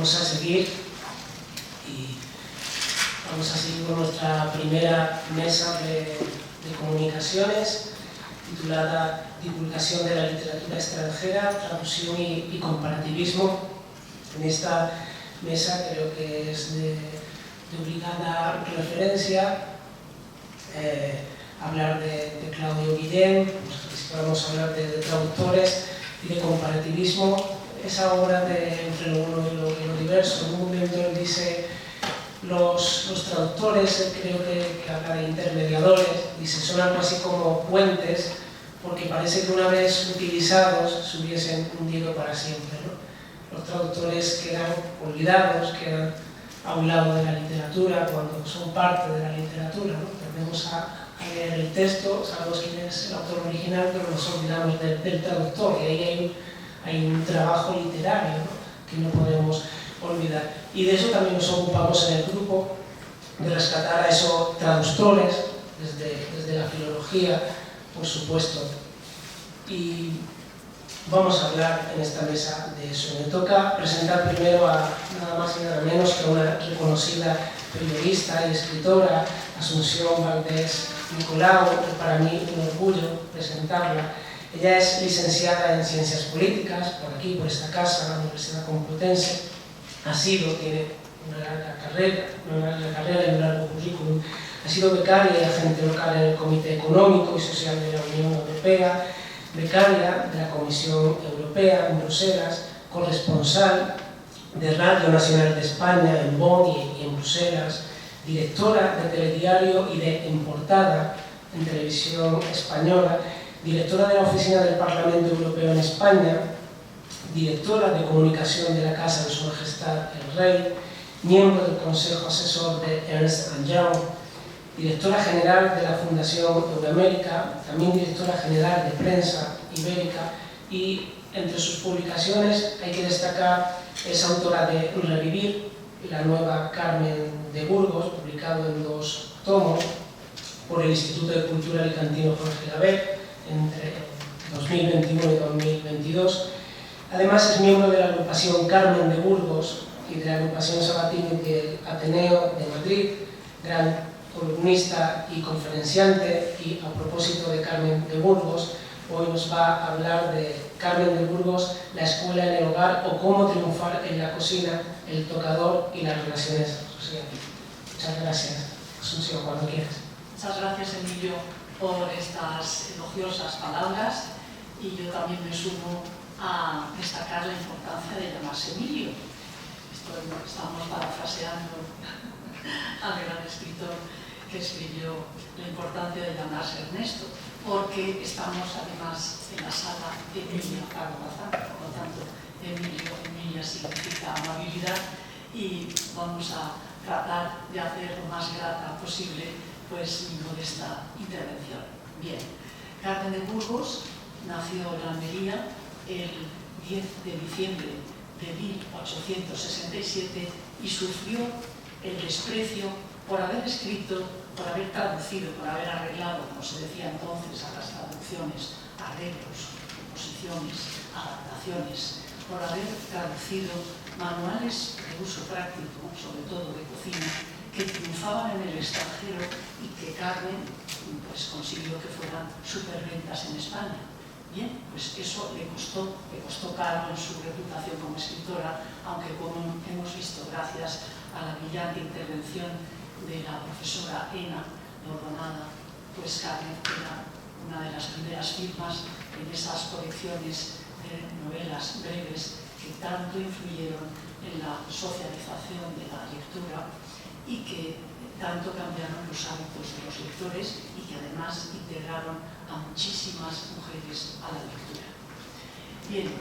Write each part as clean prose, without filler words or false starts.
vamos a seguir con nuestra primera mesa de comunicaciones titulada Divulgación de la literatura extranjera, traducción y comparativismo. En esta mesa creo que es de obligada referencia hablar de Claudio Guillén, vamos a hablar de traductores y de comparativismo, esa obra de entre lo uno y lo diverso. En un momento él dice los traductores, creo que habla de intermediadores, dice son algo así como puentes, porque parece que una vez utilizados se hubiesen hundido para siempre, ¿no? Los traductores quedan olvidados, quedan a un lado de la literatura cuando son parte de la literatura, ¿no? Tendemos a leer el texto, sabemos quién es el autor original, pero nos olvidamos del traductor, y ahí hay un trabajo literario, ¿no? Que no podemos olvidar. Y de eso también nos ocupamos en el grupo, de rescatar a esos traductores desde la filología, por supuesto. Y vamos a hablar en esta mesa de eso. Me toca presentar primero a nada más y nada menos que una reconocida periodista y escritora, Asunción Valdés Nicolau, que para mí un orgullo presentarla. Ella es licenciada en Ciencias Políticas, por aquí, por esta casa, la Universidad Complutense. Tiene una larga carrera y un largo currículum. Ha sido becaria y agente local en el Comité Económico y Social de la Unión Europea, becaria de la Comisión Europea en Bruselas, corresponsal de Radio Nacional de España en Bonn y en Bruselas, directora de Telediario y de En Portada en Televisión Española, directora de la Oficina del Parlamento Europeo en España, directora de Comunicación de la Casa de Su Majestad el Rey, miembro del Consejo Asesor de Ernst & Young, directora general de la Fundación Euroamérica, también directora general de Prensa Ibérica, y entre sus publicaciones hay que destacar, es autora de Revivir, la nueva Carmen de Burgos, publicado en 2 tomos por el Instituto de Cultura Alicantino Jorge Gaber entre 2021 y 2022. Además es miembro de la agrupación Carmen de Burgos y de la agrupación Sabatini del Ateneo de Madrid, gran columnista y conferenciante. Y a propósito de Carmen de Burgos, hoy nos va a hablar de Carmen de Burgos, la escuela en el hogar o cómo triunfar en la cocina, el tocador y las relaciones sociales. Muchas gracias, Asunción, cuando quieras. Muchas gracias, Emilio, por estas elogiosas palabras, y yo también me sumo a destacar la importancia de llamarse Emilio. Estamos parafraseando al gran escritor que escribió la importancia de llamarse Ernesto, porque estamos además en la sala de Emilia Pardo Bazán, por lo tanto Emilia significa amabilidad, y vamos a tratar de hacer lo más grata posible pues mi modesta intervención. Bien, Carmen de Burgos nació en Almería el 10 de diciembre de 1867 y sufrió el desprecio por haber escrito, por haber traducido, por haber arreglado, como se decía entonces, a las traducciones, arreglos, composiciones, adaptaciones, por haber traducido manuales de uso práctico, sobre todo de cocina, que triunfaban en el extranjero y que Carmen pues, consiguió que fueran superventas en España. Bien, pues eso le costó caro en su reputación como escritora, aunque como hemos visto, gracias a la brillante intervención de la profesora Ena Bordonada, pues Carmen era una de las primeras firmas en esas colecciones de novelas breves que tanto influyeron en la socialización de la lectura y que tanto cambiaron los hábitos de los lectores y que además integraron a muchísimas mujeres a la lectura. Bien,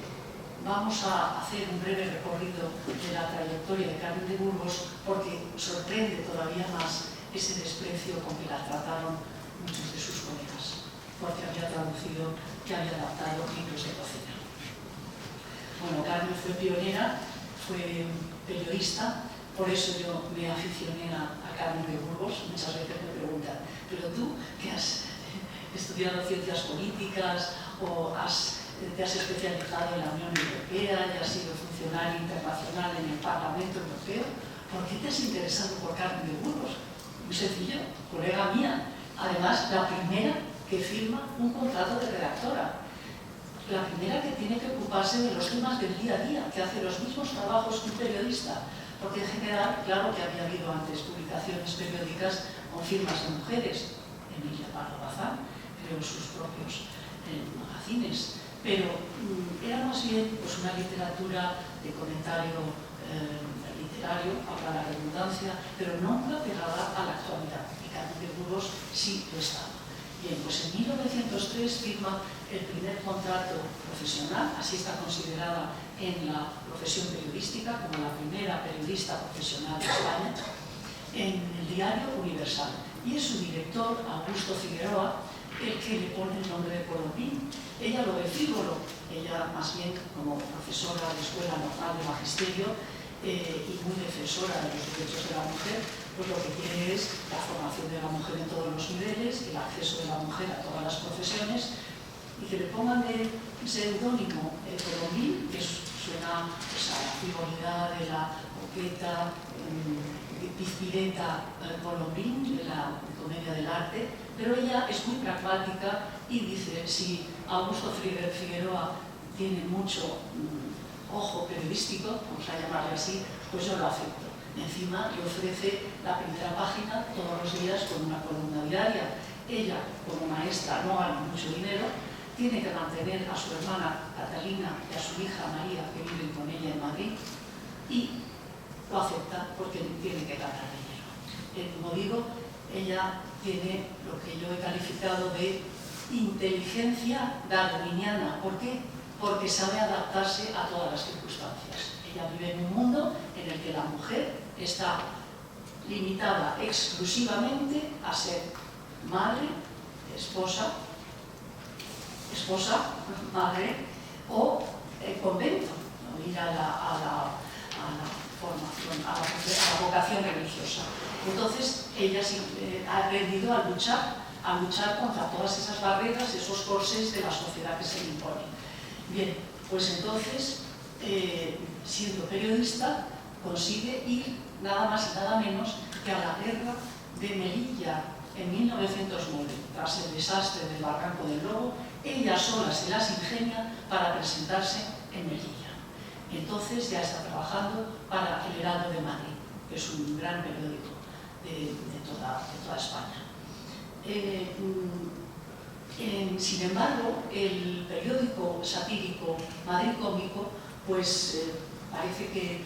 vamos a hacer un breve recorrido de la trayectoria de Carmen de Burgos, porque sorprende todavía más ese desprecio con que la trataron muchos de sus colegas, porque había traducido y había adaptado libros de cocina. Bueno, Carmen fue pionera, fue periodista, por eso yo me aficioné a Carmen de Burgos. Muchas veces me preguntan, ¿pero tú que has estudiado ciencias políticas o has te has especializado en la Unión Europea y has sido funcionario internacional en el Parlamento Europeo. ¿Por qué te has interesado por Carmen de Burgos? Muy sencillo, colega mía. Además, la primera que firma un contrato de redactora. La primera que tiene que ocuparse de los temas del día a día, que hace los mismos trabajos que un periodista. Porque en general, claro que había habido antes publicaciones periódicas con firmas de mujeres. Emilia Pardo Bazán creó sus propios magazines. Pero era más bien pues, una literatura de comentario literario, para la redundancia, pero nunca pegada a la actualidad. Y Carmen de Burgos sí lo estaba. Bien, pues en 1903 firma el primer contrato profesional, así está considerada en la profesión periodística como la primera periodista profesional de España, en el diario Universal. Y es su director, Augusto Figueroa, el que le pone el nombre de Colombín. Ella lo ve frívolo, ella más bien como profesora de Escuela Normal de Magisterio y muy defensora de los derechos de la mujer, pues lo que quiere es la formación de la mujer en todos los niveles, el acceso de la mujer a todas las profesiones, y que le pongan de seudónimo Colombín, que suena pues, a la frivolidad de la coqueta, pizpireta Colombín, de la comedia del arte, pero ella es muy pragmática y dice, si Augusto Figueroa tiene mucho ojo periodístico, vamos a llamarle así, pues yo lo acepto. Encima le ofrece la primera página todos los días con una columna diaria. Ella, como maestra, no gana mucho dinero, tiene que mantener a su hermana Catalina y a su hija María, que viven con ella en Madrid, y lo acepta porque tiene que ganar dinero. Como digo, ella tiene lo que yo he calificado de inteligencia darwiniana. ¿Por qué? Porque sabe adaptarse a todas las circunstancias. Ella vive en un mundo en el que la mujer está limitada exclusivamente a ser madre, esposa, madre o convento, ¿no? Ir a la formación, a la vocación religiosa. Entonces, ella ha aprendido a luchar contra todas esas barreras, esos corsés de la sociedad que se le imponen. Bien, pues entonces, siendo periodista, consigue ir nada más y nada menos que a la guerra de Melilla en 1909. Tras el desastre del Barranco del Lobo, ella sola se las ingenia para presentarse en Melilla. Entonces ya está trabajando para El Heraldo de Madrid, que es un gran periódico de toda España. Sin embargo, el periódico satírico Madrid Cómico, pues parece que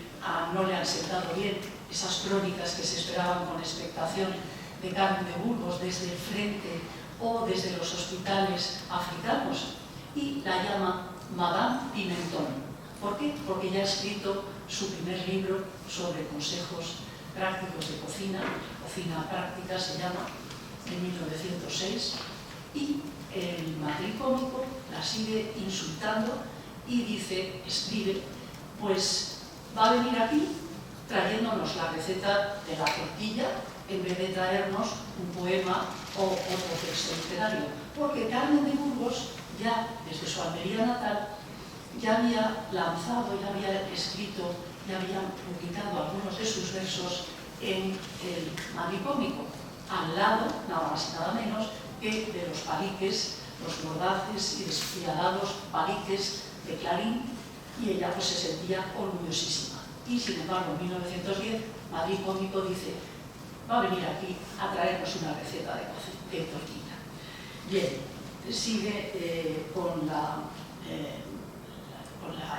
no le han sentado bien esas crónicas que se esperaban con expectación de Carmen de Burgos desde el frente o desde los hospitales africanos, y la llama Madame Pimentón. ¿Por qué? Porque ya ha escrito su primer libro sobre consejos prácticos de cocina, Cocina Práctica se llama, en 1906, y el Madrid Cómico la sigue insultando y escribe, pues va a venir aquí trayéndonos la receta de la tortilla en vez de traernos un poema o otro texto literario. Porque Carmen de Burgos, ya desde su Almería natal, ya había lanzado, ya había escrito, ya había publicado algunos de sus versos en el Madrid Cómico, al lado, nada más y nada menos, que de los paliques, los mordaces y despiadados paliques de Clarín, y ella pues se sentía orgullosísima. Y sin embargo, en 1910, Madrid Cómico dice, va a venir aquí a traernos una receta de tortilla. Bien, sigue con la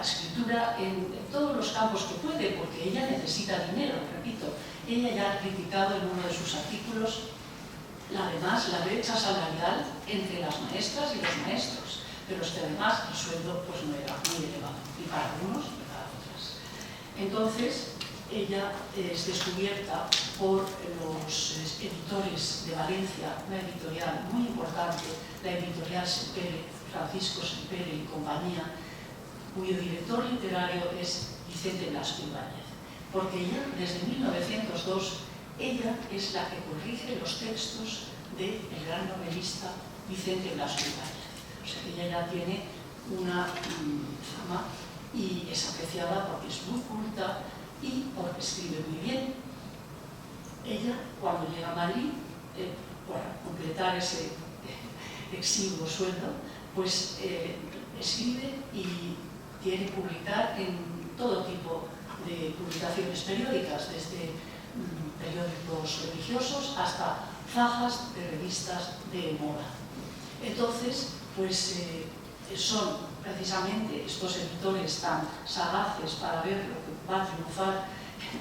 escritura en todos los campos que puede, porque ella necesita dinero, repito. Ella ya ha criticado en uno de sus artículos además la brecha salarial entre las maestras y los maestros, pero es que además el sueldo pues no era muy elevado, ni para unos ni para otras. Entonces, ella es descubierta por los editores de Valencia, una editorial muy importante, la editorial Sempere, Francisco Sempere y compañía, cuyo director literario es Vicente Blasco Ibáñez. Porque ella, desde 1902, ella es la que corrige los textos del gran novelista Vicente Blasco Ibáñez. O sea que ella ya tiene una fama y es apreciada porque es muy culta y porque escribe muy bien. Ella, cuando llega a Madrid, para completar ese exiguo sueldo, pues escribe y quiere publicar en todo tipo de publicaciones periódicas, desde periódicos religiosos hasta fajas de revistas de moda. Entonces, pues son precisamente estos editores tan sagaces para ver lo que va a triunfar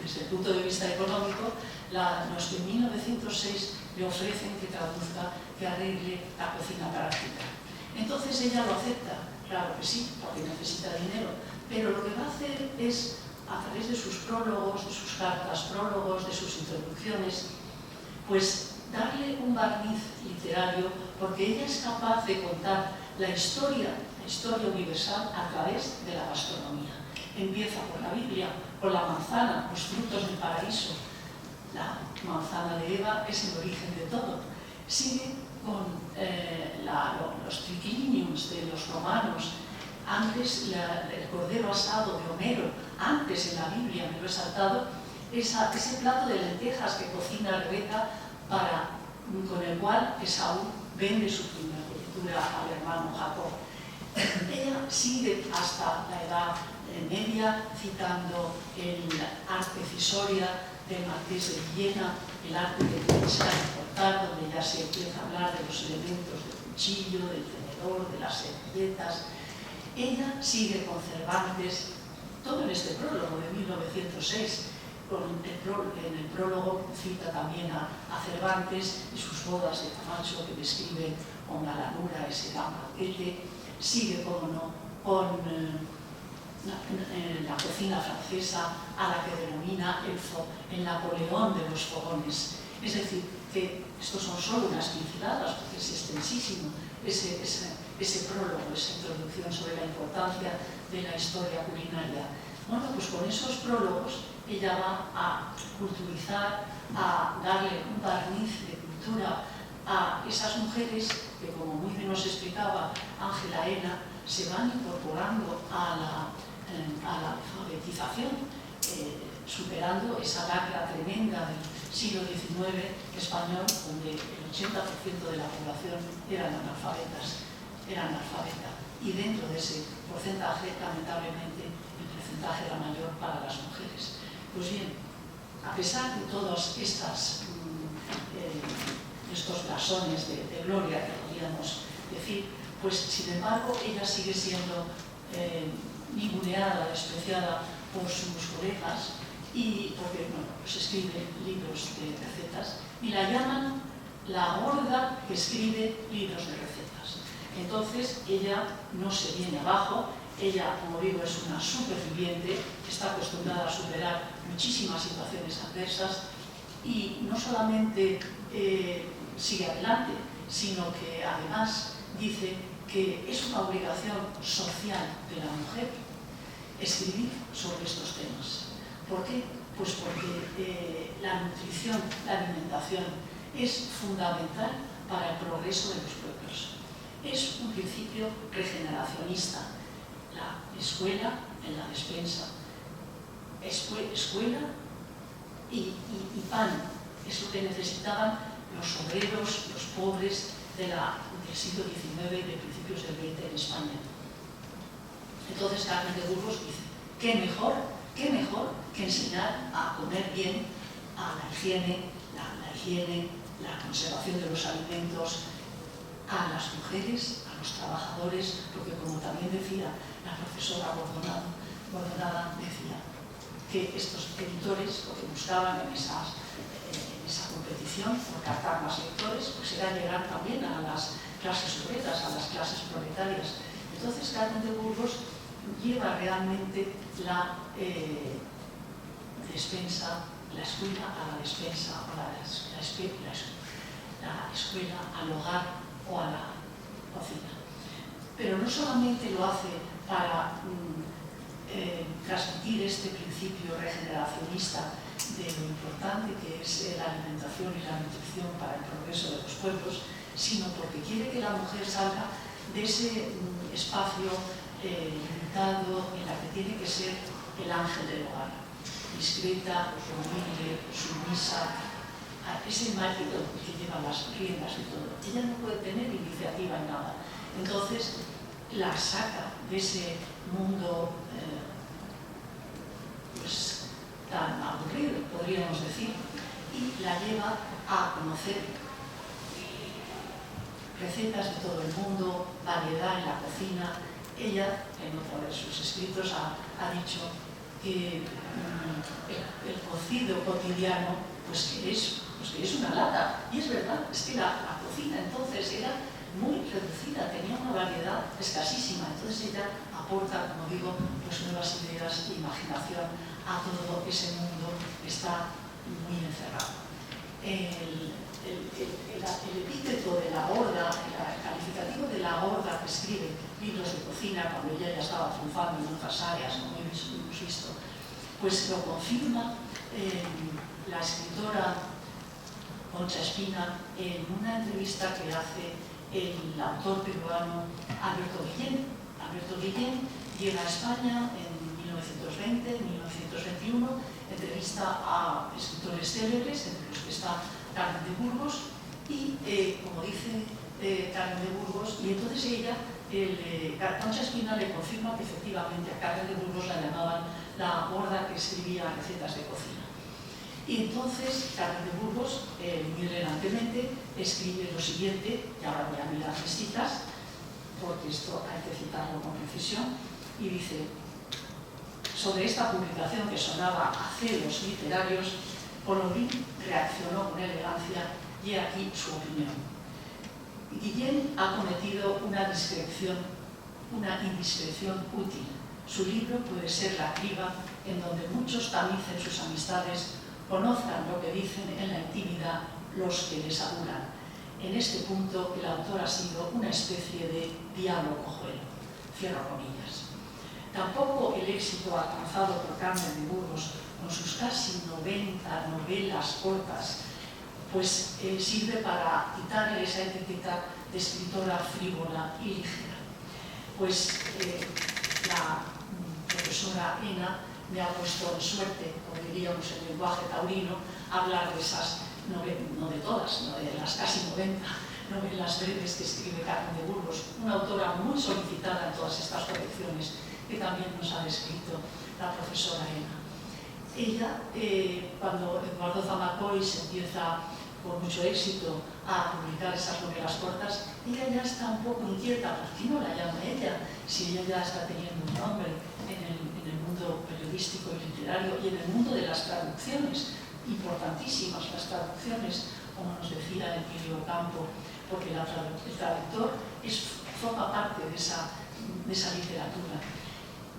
desde el punto de vista económico, los que en 1906 le ofrecen que traduzca, que arregle la cocina práctica. Entonces ella lo acepta, claro que sí, porque necesita dinero, pero lo que va a hacer es, a través de sus prólogos, de sus cartas prólogos, de sus introducciones, pues darle un barniz literario, porque ella es capaz de contar la historia universal a través de la gastronomía. Empieza por la Biblia, por la manzana, los frutos del paraíso. La manzana de Eva es el origen de todo. Sigue con los tricliniums de los romanos, antes el cordero asado de Homero, antes en la Biblia, me lo he saltado, ese plato de lentejas que cocina Rebeca con el cual Esaú vende su primogenitura al hermano Jacob. Ella sigue hasta la Edad Media citando el arte cisoria del Marqués de Villena, el arte de pinchar y cortar, donde ya se empieza a hablar de los elementos del cuchillo, del tenedor, de las servilletas. Ella sigue con Cervantes, todo en este prólogo de 1906. En el prólogo cita también a Cervantes y sus bodas de Camacho, que describen con la lanura ese gran banquete. Sigue, como no, con la cocina francesa, a la que denomina el Napoleón de los fogones. Es decir, que estos son solo unas pinceladas, porque es extensísimo ese prólogo, esa introducción sobre la importancia de la historia culinaria. Bueno, pues con esos prólogos ella va a culturizar, a darle un barniz de cultura a esas mujeres que, como muy bien nos explicaba Ángela Ena, se van incorporando a la alfabetización, superando esa lacra tremenda del siglo XIX español, donde el 80% de la población era analfabeta. Y dentro de ese porcentaje, lamentablemente, el porcentaje era mayor para las mujeres. Pues bien, a pesar de todos estos blasones de gloria que podríamos decir, pues sin embargo ella sigue siendo ninguneada, despreciada por sus colegas, y porque pues escribe libros de recetas y la llaman la gorda que escribe libros de recetas. Entonces ella no se viene abajo. Ella, como digo, es una superviviente, está acostumbrada a superar muchísimas situaciones adversas y no solamente sigue adelante, sino que además dice que es una obligación social de la mujer escribir sobre estos temas. ¿Por qué? Pues porque la nutrición, la alimentación es fundamental para el progreso de los pueblos. Es un principio regeneracionista. La escuela en la despensa, escuela y pan, es lo que necesitaban los obreros, los pobres del siglo XIX y de principios del XX en España. Entonces Carmen de Burgos dice, ¿qué mejor que enseñar a comer bien, a la higiene, la conservación de los alimentos, a las mujeres, a los trabajadores? Porque, como también decía la profesora Bordonada, decía que estos editores lo que buscaban en esa competición por captar más lectores, pues era llegar también a las clases obreras, a las clases proletarias. Entonces Carmen de Burgos lleva realmente la despensa, la escuela a la despensa, o la escuela al hogar o a la cocina. Pero no solamente lo hace para transmitir este principio regeneracionista de lo importante que es la alimentación y la nutrición para el progreso de los pueblos, sino porque quiere que la mujer salga de ese espacio limitado, en la que tiene que ser el ángel del hogar, discreta, humilde, sumisa. Es el marido el que lleva las riendas de todo. Ella no puede tener iniciativa en nada. Entonces la saca de ese mundo pues tan aburrido, podríamos decir, y la lleva a conocer recetas de todo el mundo, variedad en la cocina. Ella, en otro de sus escritos, ha dicho que el cocido cotidiano, pues que es una lata. Y es verdad, es que la cocina entonces era muy reducida, tenía una variedad escasísima. Entonces ella aporta, como digo, pues nuevas ideas e imaginación a todo ese mundo que está muy encerrado. El epíteto de la Horda, el calificativo de la Horda que escribe libros de cocina cuando ella ya estaba triunfando en otras áreas, como hemos visto, pues lo confirma la escritora Concha Espina en una entrevista que hace el autor peruano Alberto Guillén. Alberto Guillén llega a España en 1920, 1921, entrevista a escritores célebres, entre los que está Carmen de Burgos, y como dice Carmen de Burgos, y entonces ella, Concha Espina le confirma que efectivamente a Carmen de Burgos la llamaban la Horda que escribía recetas de cocina. Y entonces Carmen de Burgos, muy elegantemente, escribe lo siguiente, y ahora voy a mirar mis citas, porque esto hay que citarlo con precisión, y dice: sobre esta publicación que sonaba a celos literarios, Colombín reaccionó con elegancia y aquí su opinión. Guillén ha cometido una indiscreción útil. Su libro puede ser la criba en donde muchos tamicen sus amistades, conozcan lo que dicen en la intimidad los que les adulan. En este punto el autor ha sido una especie de diablo cojuelo. Cierro comillas. Tampoco el éxito alcanzado por Carmen de Burgos con sus casi 90 novelas cortas, pues sirve para quitarle esa etiqueta de escritora frívola y ligera. Pues la profesora Ena me ha puesto en suerte, como diríamos en lenguaje taurino, hablar de esas, no de todas, no de las casi 90 novelas breves que escribe Carmen de Burgos, una autora muy solicitada en todas estas colecciones, que también nos ha descrito la profesora Ena. Ella, cuando Eduardo Zamacois empieza con mucho éxito a publicar esas novelas cortas, ella ya está un poco inquieta. ¿Por qué no la llama ella? Si ella ya está teniendo un nombre en el mundo periodístico y literario y en el mundo de las traducciones, importantísimas las traducciones, como nos decía Emilio Campo, porque el traductor forma parte de esa literatura.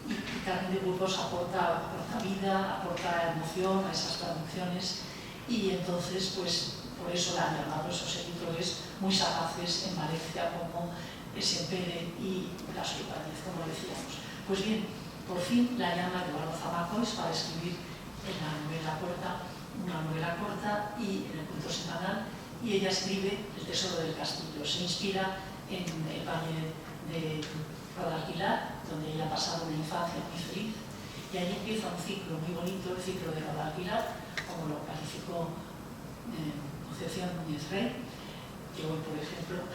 Y Carmen de Burgos aporta vida, aporta emoción a esas traducciones, y entonces, pues, por eso la han llamado esos editores muy sagaces en Valencia, como Sempere y Blas Ibáñez, como decíamos. Pues bien, por fin la llama Eduardo Zamacois para escribir una novela corta y en el cuento semanal, y ella escribe El tesoro del castillo. Se inspira en el valle de Guadalquilar, donde ella ha pasado una infancia muy feliz, y ahí empieza un ciclo muy bonito, el ciclo de Guadalquilar, como lo calificó Concepción Núñez Rey, que hoy, por ejemplo,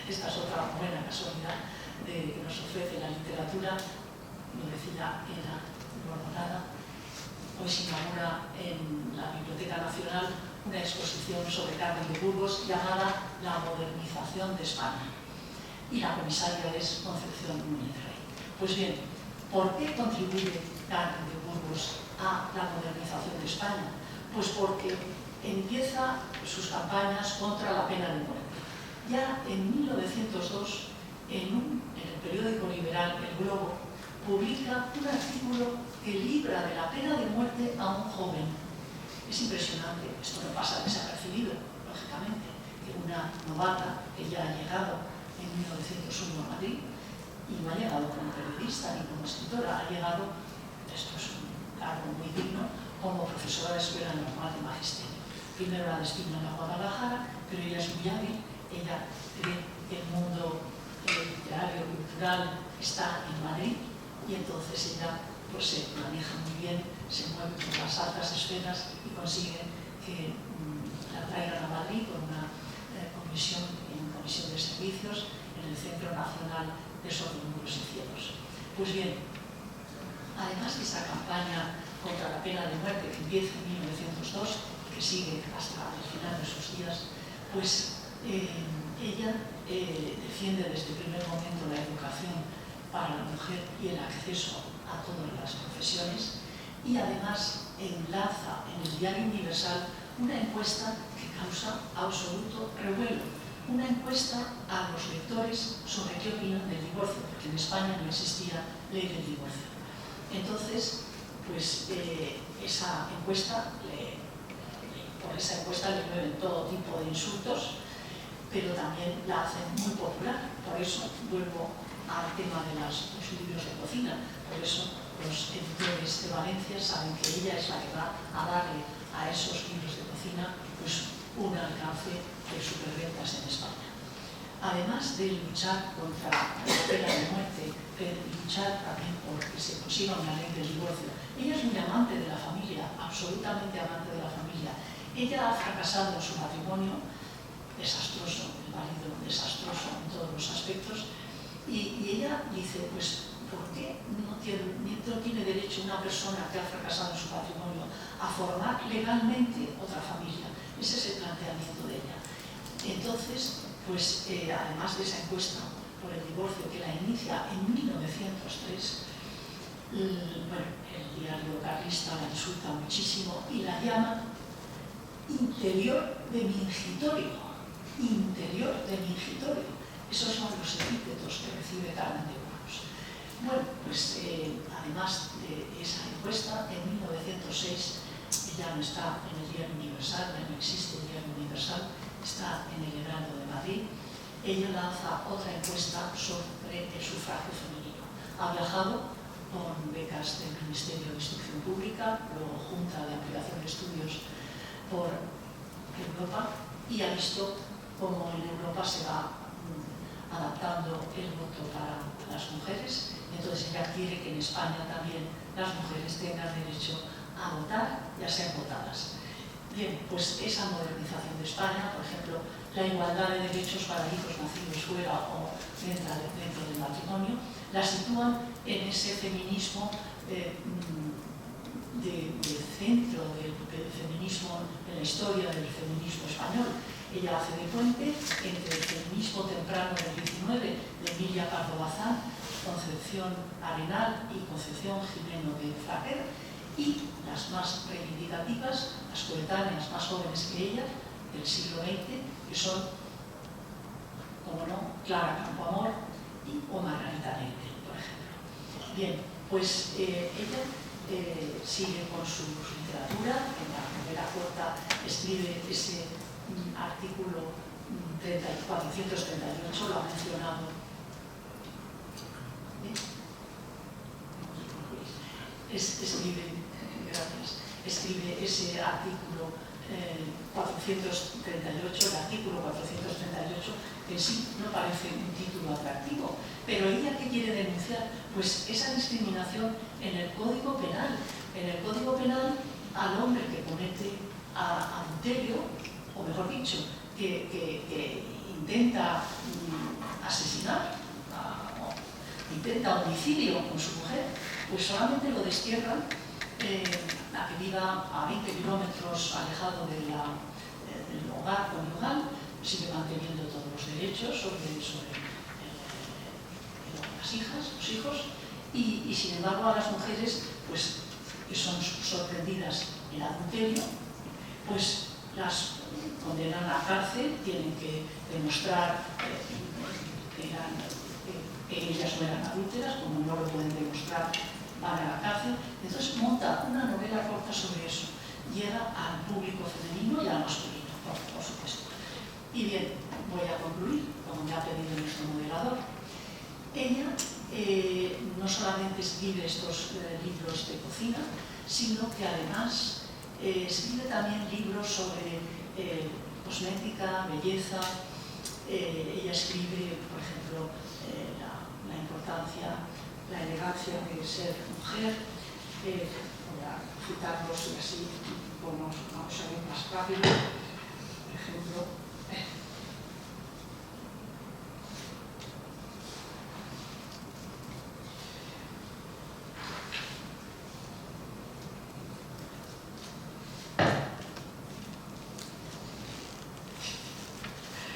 esta es otra buena casualidad que nos ofrece la literatura, lo decía Ena Bordonada. Hoy se inaugura en la Biblioteca Nacional una exposición sobre Carmen de Burgos llamada La modernización de España, y la comisaria es Concepción Núñez Rey. Pues bien, ¿por qué contribuye Carmen de Burgos a la modernización de España? Pues porque empieza sus campañas contra la pena de muerte. Ya en 1902, en el periódico liberal El Globo, publica un artículo que libra de la pena de muerte a un joven. Es impresionante, esto no pasa desapercibido, lógicamente, que una novata que ya ha llegado en 1901 a Madrid, y no ha llegado como periodista ni como escritora, ha llegado, esto es un cargo muy digno, como profesora de Escuela Normal de Magisterio. Primero la destina a Guadalajara, pero ella es muy hábil, ella cree que el mundo literario, cultural, está en Madrid, y entonces ella pues se maneja muy bien, se mueve por las altas esferas y consigue que la traigan a Madrid por una comisión de servicios en el Centro Nacional de Sordomudos y Ciegos. Pues bien, además de esa campaña contra la pena de muerte que empieza en 1902 y que sigue hasta el final de sus días, pues ella defiende desde el primer momento la educación para la mujer y el acceso a todas las profesiones, y además enlaza en el Diario Universal una encuesta que causa absoluto revuelo, una encuesta a los lectores sobre qué opinan del divorcio, porque en España no existía ley del divorcio. Entonces, pues esa encuesta, por esa encuesta le llueven todo tipo de insultos, pero también la hacen muy popular. Por eso vuelvo al tema de los libros de cocina. Por eso los editores de Valencia saben que ella es la que va a darle a esos libros de cocina pues un alcance de superventas en España. Además de luchar contra la pena de muerte, de luchar también por que se consiga una ley del divorcio, ella es muy amante de la familia, absolutamente amante de la familia. Ella ha fracasado en su matrimonio, desastroso, el marido desastroso en todos los aspectos, y ella dice, pues, ¿por qué no tiene derecho una persona que ha fracasado en su matrimonio a formar legalmente otra familia? Ese es el planteamiento de ella. Entonces, pues, además de esa encuesta por el divorcio que la inicia en 1903, el diario carlista la insulta muchísimo y la llama interior de mingitorio. Interior de mingitorio. Esos son los epítetos que recibe Carmen de Burgos. Bueno, pues además de esa encuesta, en 1906 ya no está en el Diario Universal, ya no existe el Diario Universal, está en el Heraldo de Madrid. Ella lanza otra encuesta sobre el sufragio femenino. Ha viajado con becas del Ministerio de Instrucción Pública, luego Junta de Ampliación de Estudios por Europa, y ha visto cómo en Europa se va adaptando el voto para las mujeres. Entonces ella quiere que en España también las mujeres tengan derecho a votar y a ser votadas. Bien, pues esa modernización de España, por ejemplo, la igualdad de derechos para hijos nacidos fuera o dentro del matrimonio, la sitúan en ese feminismo de centro del feminismo, en la historia del feminismo español. Ella hace de puente entre el feminismo temprano del 19 de Emilia Pardo Bazán, Concepción Arenal y Concepción Jimeno de Fraguer, y las más reivindicativas, las coetáneas más jóvenes que ella, del siglo XX, que son, como no, Clara Campoamor o Margarita Negrell, por ejemplo. Bien, pues ella sigue con su literatura. En la primera cuarta escribe ese artículo 438, lo ha mencionado. Escribe ese artículo 438, el artículo 438, que en sí no parece un título atractivo, pero ella ¿qué quiere denunciar? Pues esa discriminación en el Código Penal. En el Código Penal, al hombre que comete adulterio, o mejor dicho, que intenta asesinar, intenta homicidio con su mujer, pues solamente lo destierran a que viva a 20 kilómetros alejado del hogar conyugal, sigue manteniendo todos los derechos sobre las hijas, los hijos, y sin embargo a las mujeres, pues, que son sorprendidas en adulterio, pues las condenan a cárcel, tienen que demostrar que ellas no eran adúlteras, como no lo pueden demostrar, van a la cárcel. Entonces monta una novela corta sobre eso, llega al público femenino y al masculino, por supuesto. Y bien, voy a concluir, como me ha pedido nuestro moderador. Ella no solamente escribe estos libros de cocina, sino que además escribe también libros sobre cosmética, belleza. Ella escribe, por ejemplo, la importancia, la elegancia de ser mujer. Voy a citarlos y así vamos a ir más rápido. Por ejemplo,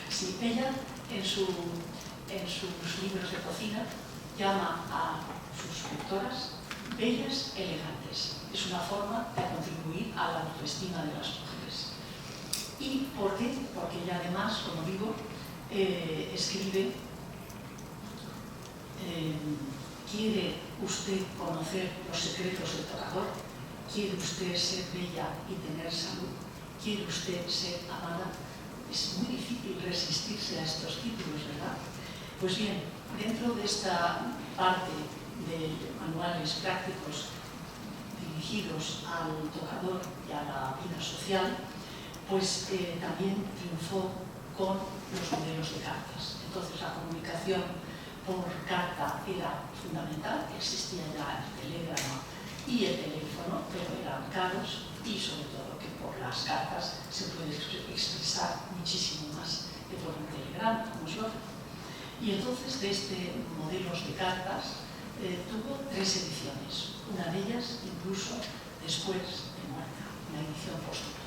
sí, ella en sus libros de cocina llama a sus lectoras bellas elegantes. Es una forma de contribuir a la autoestima de las mujeres. ¿Y por qué? Porque ella además, como digo, escribe: ¿quiere usted conocer los secretos del tocador? ¿Quiere usted ser bella y tener salud? ¿Quiere usted ser amada? Es muy difícil resistirse a estos títulos, ¿verdad? Pues bien, dentro de esta parte de manuales prácticos dirigidos al tocador y a la vida social, pues también triunfó con los modelos de cartas. Entonces la comunicación por carta era fundamental, existía ya el telégrafo y el teléfono, pero eran caros y sobre todo que por las cartas se puede expresar muchísimo más que por un telegrama, como es lógico. Y entonces de este modelos de cartas tuvo 3 ediciones, una de ellas incluso después de muerta, una edición póstuma.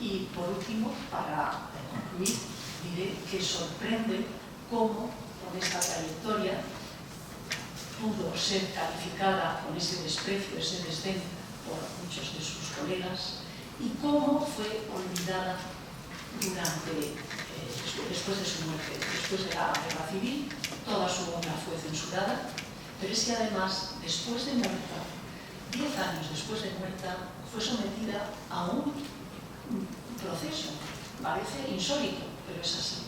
Y por último, para concluir, diré que sorprende cómo con esta trayectoria pudo ser calificada con ese desprecio, ese desdén por muchos de sus colegas, y cómo fue olvidada después de su muerte. Después de la guerra civil, toda su obra fue censurada, pero es que además, después de muerta, 10 años después de muerta, fue sometida a un proceso. Parece insólito, pero es así.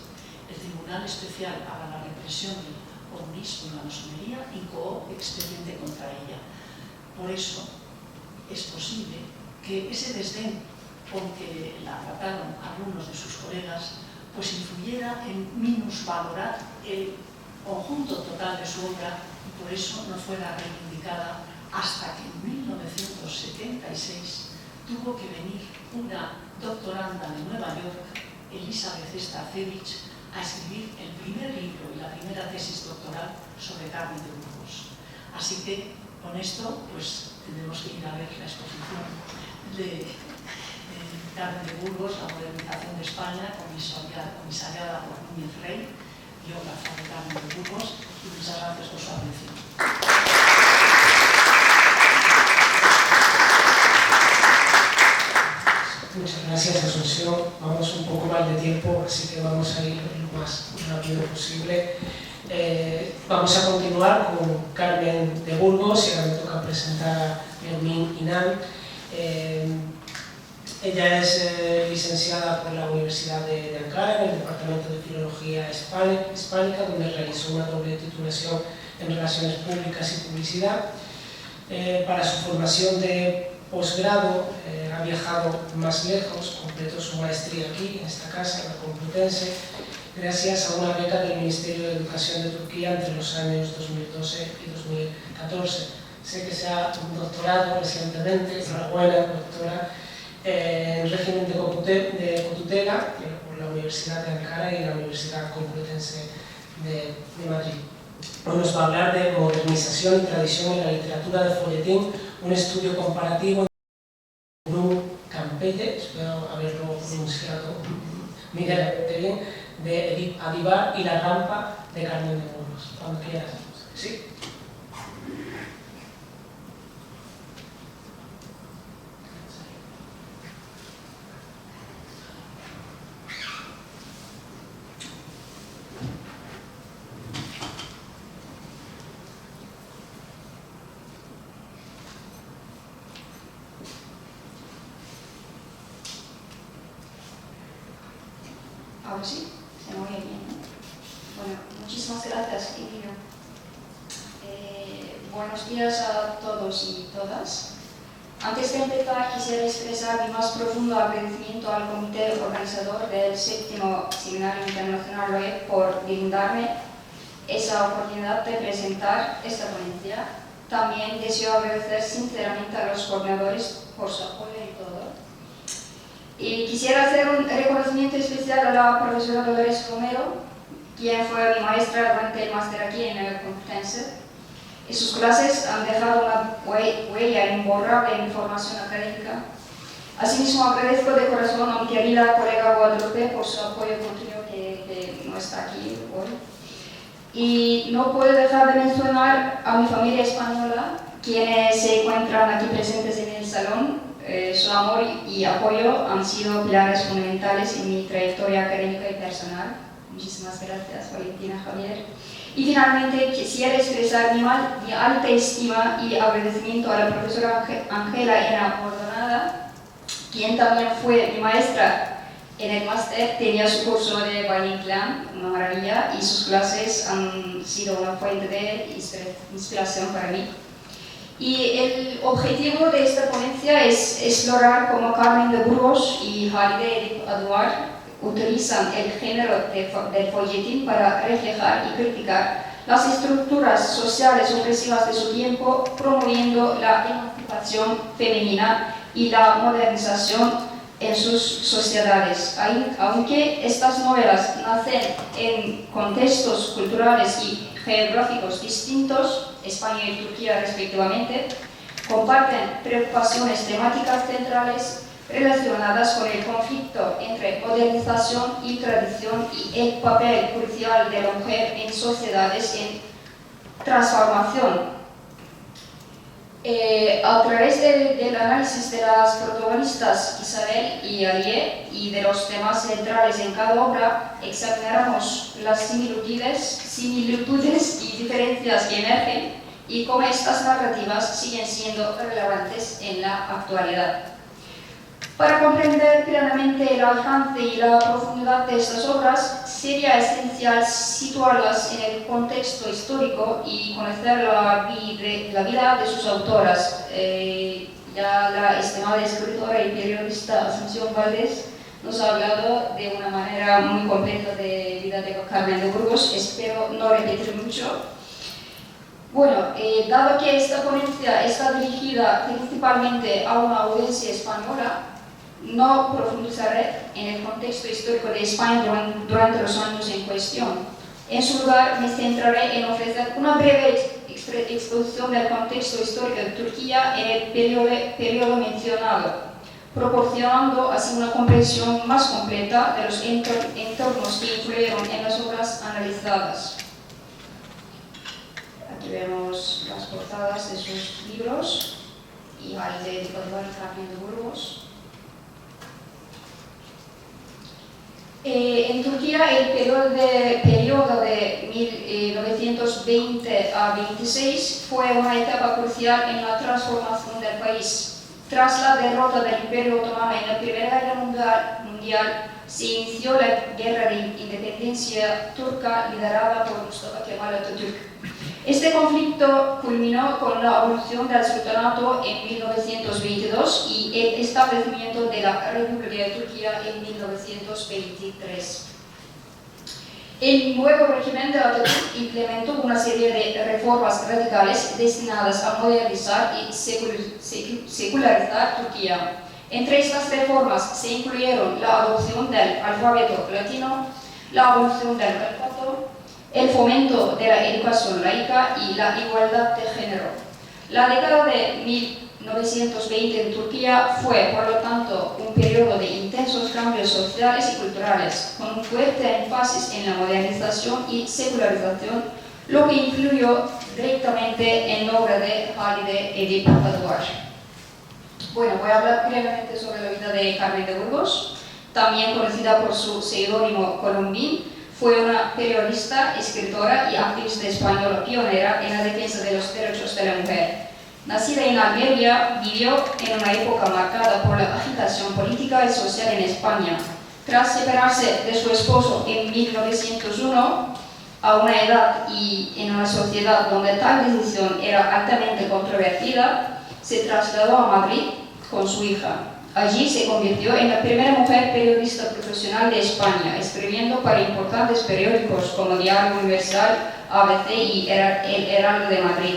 El Tribunal Especial para la Represión del Comunismo y la Masonería incoó expediente contra ella. Por eso es posible que ese desdén con que la trataron algunos de sus colegas pues influyera en minusvalorar el conjunto total de su obra y por eso no fuera reivindicada hasta que en 1976 tuvo que venir una doctoranda de Nueva York, Elizabeth Starcevich, a escribir el primer libro y la primera tesis doctoral sobre Carmen de Burgos. Así que con esto pues tenemos que ir a ver la exposición de Carmen de Burgos, la modernización de España, comisariada por Núñez Rey, biógrafa de Carmen de Burgos, y muchas gracias por su atención. Muchas gracias, Asunción. Vamos un poco mal de tiempo, así que vamos a ir lo más rápido posible. Vamos a continuar con Carmen de Burgos y ahora me toca presentar a Fermín Inán. Ella es licenciada por la Universidad de Ankara en el Departamento de Filología Hispánica, donde realizó una doble titulación en Relaciones Públicas y Publicidad. Para su formación de posgrado ha viajado más lejos, completó su maestría aquí, en esta casa, en la Complutense, gracias a una beca del Ministerio de Educación de Turquía entre los años 2012 y 2014. Sé que se ha doctorado recientemente, enhorabuena, doctora, en régimen de cotutela por la Universidad de Ankara y la Universidad Complutense de Madrid. Hoy nos va a hablar de modernización y tradición en la literatura de folletín, un estudio comparativo de Bruno Campelle, espero haberlo pronunciado medianamente bien, de Edith Adibar y La rampa de Carmen de Burgos. Cuando quieras. ¿Sí? Ahora sí, se me oye bien, ¿no? Bueno, muchísimas gracias, Emilio. Buenos días a todos y todas. Antes de empezar, quisiera expresar mi más profundo agradecimiento al comité organizador del 7º Seminario Internacional ROE por brindarme esa oportunidad de presentar esta ponencia. También deseo agradecer sinceramente a los coordinadores por su apoyo y todo. Y quisiera hacer un reconocimiento especial a la profesora Dolores Romero, quien fue mi maestra durante el máster aquí en el Complutense. Y sus clases han dejado una huella imborrable en mi formación académica. Asimismo, agradezco de corazón a mi querida colega Guadalupe por su apoyo continuo que no está aquí hoy. Y no puedo dejar de mencionar a mi familia española, quienes se encuentran aquí presentes en el salón. Su amor y apoyo han sido pilares fundamentales en mi trayectoria académica y personal. Muchísimas gracias, Valentina, Javier. Y finalmente quisiera expresar mi alta estima y agradecimiento a la profesora Ángela Ena Mordonada, quien también fue mi maestra en el máster. Tenía su curso de Valle Inclán, una maravilla, y sus clases han sido una fuente de inspiración para mí. Y el objetivo de esta ponencia es explorar cómo Carmen de Burgos y Halide Edouard utilizan el género del folletín para reflejar y criticar las estructuras sociales opresivas de su tiempo, promoviendo la emancipación femenina y la modernización en sus sociedades. Aunque estas novelas nacen en contextos culturales y geográficos distintos, España y Turquía respectivamente, comparten preocupaciones temáticas centrales relacionadas con el conflicto entre modernización y tradición y el papel crucial de la mujer en sociedades en transformación. A través del análisis de las protagonistas Isabel y Alié y de los temas centrales en cada obra, examinaremos las similitudes y diferencias que emergen y cómo estas narrativas siguen siendo relevantes en la actualidad. Para comprender plenamente el alcance y la profundidad de estas obras, sería esencial situarlas en el contexto histórico y conocer la vida de sus autoras. Ya la estimada escritora y periodista Asunción Valdés nos ha hablado de una manera muy completa de la vida de Carmen de Burgos. Espero no repetir mucho. Bueno, dado que esta ponencia está dirigida principalmente a una audiencia española, no profundizaré en el contexto histórico de España durante los años en cuestión. En su lugar, me centraré en ofrecer una breve exposición del contexto histórico de Turquía en el periodo mencionado, proporcionando así una comprensión más completa de los entornos que influyeron en las obras analizadas. Aquí vemos las portadas de sus libros y Halide Edouard y Carmen de Burgos. En Turquía, el periodo de 1920 a 26 fue una etapa crucial en la transformación del país. Tras la derrota del Imperio Otomano en la Primera Guerra Mundial, se inició la Guerra de Independencia turca liderada por Mustafa Kemal Atatürk. Este conflicto culminó con la abolición del sultanato en 1922 y el establecimiento de la República de Turquía en 1923. El nuevo régimen de Atatürk implementó una serie de reformas radicales destinadas a modernizar y secularizar Turquía. Entre estas reformas se incluyeron la adopción del alfabeto latino, la abolición del califato, el fomento de la educación laica y la igualdad de género. La década de 1920 en Turquía fue, por lo tanto, un periodo de intensos cambios sociales y culturales, con un fuerte énfasis en la modernización y secularización, lo que influyó directamente en la obra de Halide Edouard. Bueno, voy a hablar brevemente sobre la vida de Carmen de Burgos, también conocida por su seudónimo Colombín. Fue una periodista, escritora y activista española pionera en la defensa de los derechos de la mujer. Nacida en Almería, vivió en una época marcada por la agitación política y social en España. Tras separarse de su esposo en 1901, a una edad y en una sociedad donde tal decisión era altamente controvertida, se trasladó a Madrid con su hija. Allí se convirtió en la primera mujer periodista profesional de España, escribiendo para importantes periódicos como Diario Universal, ABC y El Heraldo de Madrid.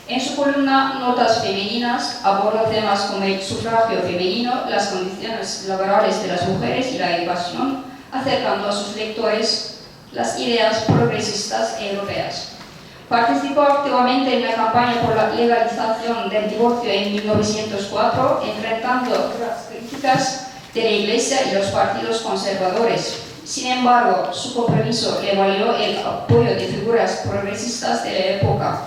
En su columna Notas Femeninas aborda temas como el sufragio femenino, las condiciones laborales de las mujeres y la educación, acercando a sus lectores las ideas progresistas europeas. Participó activamente en la campaña por la legalización del divorcio en 1904, enfrentando las críticas de la Iglesia y los partidos conservadores. Sin embargo, su compromiso le valió el apoyo de figuras progresistas de la época.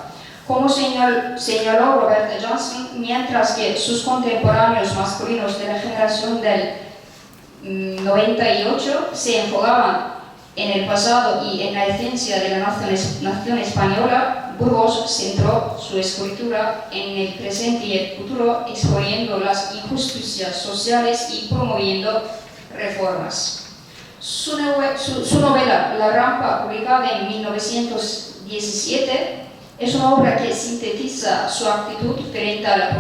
Como señaló Roberta Johnson, mientras que sus contemporáneos masculinos de la generación del 98 se enfocaban en el pasado y en la esencia de la nación española, Burgos centró su escritura en el presente y el futuro, exponiendo las injusticias sociales y promoviendo reformas. Su novela La Rampa, publicada en 1917, es una obra que sintetiza su actitud frente a la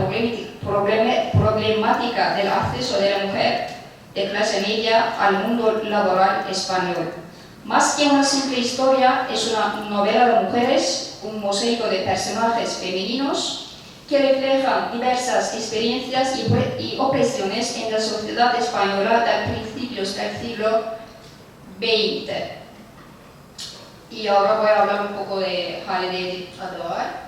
problemática del acceso de la mujer de clase media al mundo laboral español. Más que una simple historia, es una novela de mujeres, un mosaico de personajes femeninos que reflejan diversas experiencias y opresiones en la sociedad española de principios del siglo XX. Y ahora voy a hablar un poco de Halide Edip Adıvar.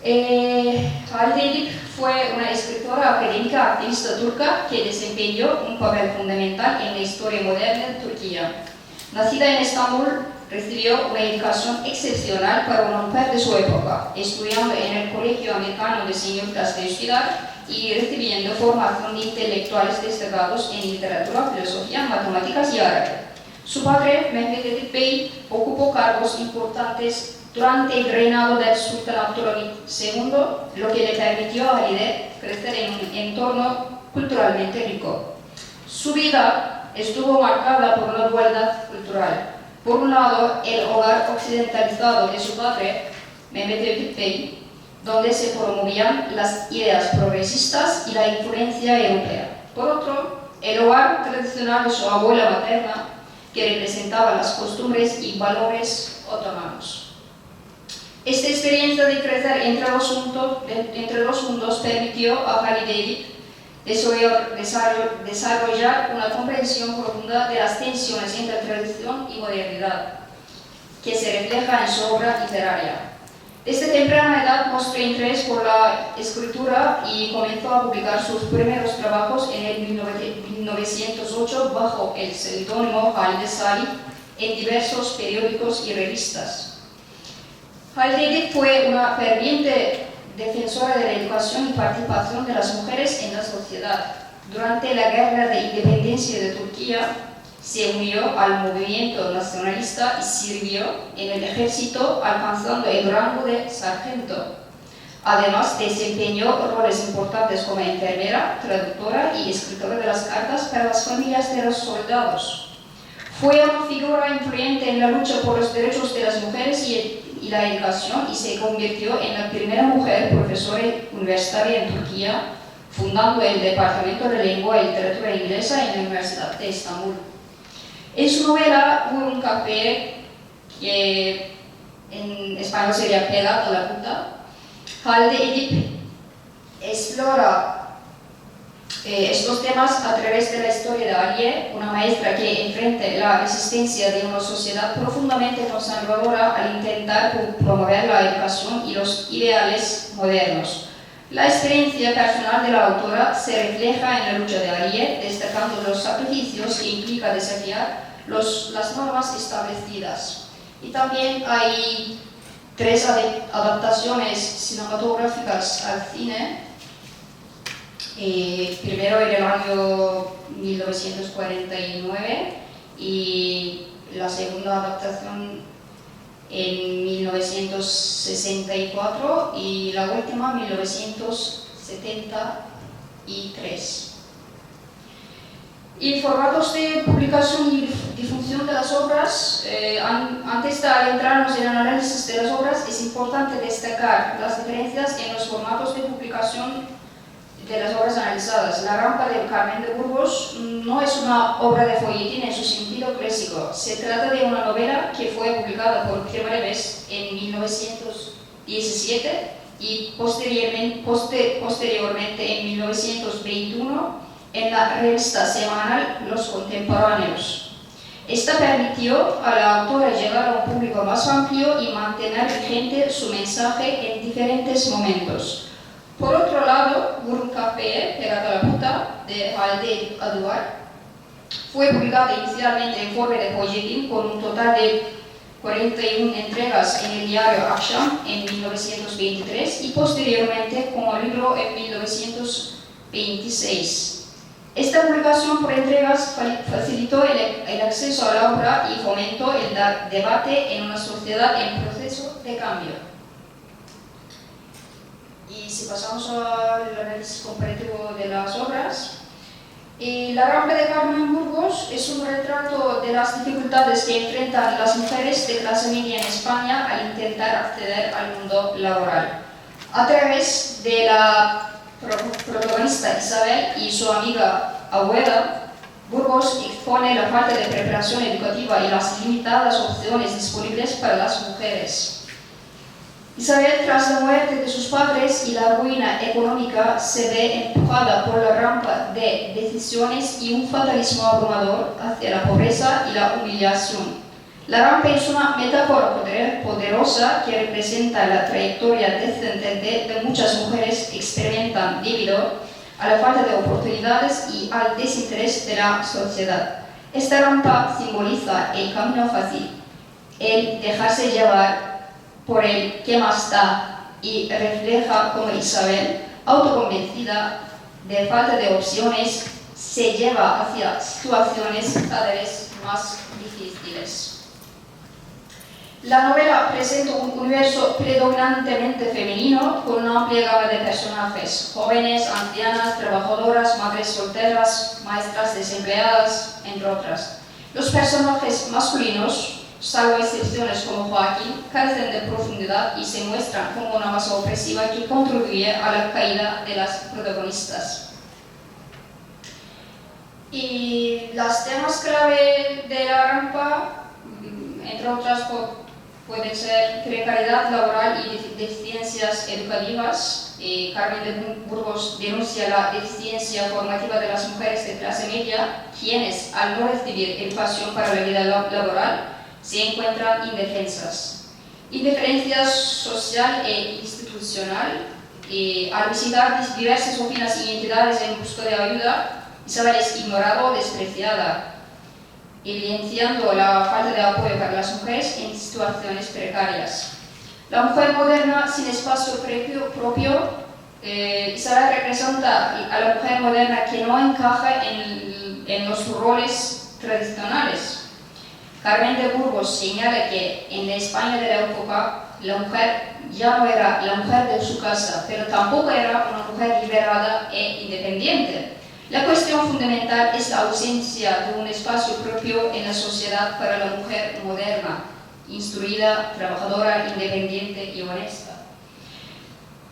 Halide Edip fue una escritora académica activista turca que desempeñó un papel fundamental en la historia moderna de Turquía. Nacida en Estambul, recibió una educación excepcional para una mujer de su época, estudiando en el Colegio Americano de Señoritas de Üsküdar y recibiendo formación de intelectuales destacados en literatura, filosofía, matemáticas y árabe. Su padre, Mehmet Edip Bey, ocupó cargos importantes durante el reinado del sultán Abdülhamid II, lo que le permitió a Halide crecer en un entorno culturalmente rico. Su vida estuvo marcada por una dualidad cultural. Por un lado, el hogar occidentalizado de su padre, Mehmet Edip Bey, donde se promovían las ideas progresistas y la influencia europea. Por otro, el hogar tradicional de su abuela materna, que representaba las costumbres y valores otomanos. Esta experiencia de crecer entre los mundos permitió a Halide Edip desarrollar una comprensión profunda de las tensiones entre tradición y modernidad, que se refleja en su obra literaria. Desde temprana edad mostró interés por la escritura y comenzó a publicar sus primeros trabajos en el 1908 bajo el seudónimo Halide Salih en diversos periódicos y revistas. Halide Edip fue una ferviente defensora de la educación y participación de las mujeres en la sociedad. Durante la Guerra de Independencia de Turquía, se unió al movimiento nacionalista y sirvió en el ejército, alcanzando el rango de sargento. Además, desempeñó roles importantes como enfermera, traductora y escritora de las cartas para las familias de los soldados. Fue una figura influyente en la lucha por los derechos de las mujeres y la educación y se convirtió en la primera mujer profesora universitaria en Turquía, fundando el Departamento de Lengua y Literatura Inglesa en la Universidad de Estambul. En su novela Un café, que en español sería Pegado a la puta, Halide Edip explora estos temas a través de la historia de Aliye, una maestra que enfrenta la resistencia de una sociedad profundamente conservadora al intentar promover la educación y los ideales modernos. La experiencia personal de la autora se refleja en la lucha de Aliye, destacando los sacrificios que implica desafiar las normas establecidas. Y también hay 3 adaptaciones cinematográficas al cine. Primero en el año 1949 y la segunda adaptación en 1964 y la última en 1973. Y formatos de publicación y difusión de las obras. Antes de adentrarnos en el análisis de las obras, es importante destacar las diferencias en los formatos de publicación de las obras analizadas. La rampa de Carmen de Burgos no es una obra de folletín en su sentido clásico. Se trata de una novela que fue publicada por primera vez en 1917 y posteriormente en 1921 en la revista semanal Los Contemporáneos. Esta permitió a la autora llegar a un público más amplio y mantener vigente su mensaje en diferentes momentos. Por otro lado, Burun Café, Pegada a la Puta, de Halde Aduar, fue publicada inicialmente en forma de folletín con un total de 41 entregas en el diario Akşam en 1923 y posteriormente como libro en 1926. Esta publicación por entregas facilitó el acceso a la obra y fomentó el debate en una sociedad en proceso de cambio. Y si pasamos al análisis comparativo de las obras, la rampa de Carmen Burgos es un retrato de las dificultades que enfrentan las mujeres de clase media en España al intentar acceder al mundo laboral. A través de la protagonista Isabel y su amiga Abuela, Burgos expone la falta de preparación educativa y las limitadas opciones disponibles para las mujeres. Isabel, tras la muerte de sus padres y la ruina económica, se ve empujada por la rampa de decisiones y un fatalismo abrumador hacia la pobreza y la humillación. La rampa es una metáfora poderosa que representa la trayectoria descendente de muchas mujeres que experimentan debido a la falta de oportunidades y al desinterés de la sociedad. Esta rampa simboliza el camino fácil, el dejarse llevar por el que más da, y refleja cómo Isabel, autoconvencida de falta de opciones, se lleva hacia situaciones cada vez más difíciles. La novela presenta un universo predominantemente femenino con una amplia gama de personajes, jóvenes, ancianas, trabajadoras, madres solteras, maestras desempleadas, entre otras. Los personajes masculinos, salvo excepciones como Joaquín, carecen de profundidad y se muestran como una masa opresiva que contribuye a la caída de las protagonistas. Y los temas clave de la rampa, entre otras, pueden ser precariedad laboral y deficiencias educativas. Carmen de Burgos denuncia la deficiencia formativa de las mujeres de clase media, quienes, al no recibir educación para la vida laboral, se encuentran indefensas. Indiferencia social e institucional. Al visitar diversas oficinas y entidades en busca de ayuda, Isabel es ignorada o despreciada, evidenciando la falta de apoyo para las mujeres en situaciones precarias. La mujer moderna sin espacio propio, Isabel representa a la mujer moderna que no encaja en los roles tradicionales. Carmen de Burgos señala que en la España de la época la mujer ya no era la mujer de su casa, pero tampoco era una mujer liberada e independiente. La cuestión fundamental es la ausencia de un espacio propio en la sociedad para la mujer moderna, instruida, trabajadora, independiente y honesta.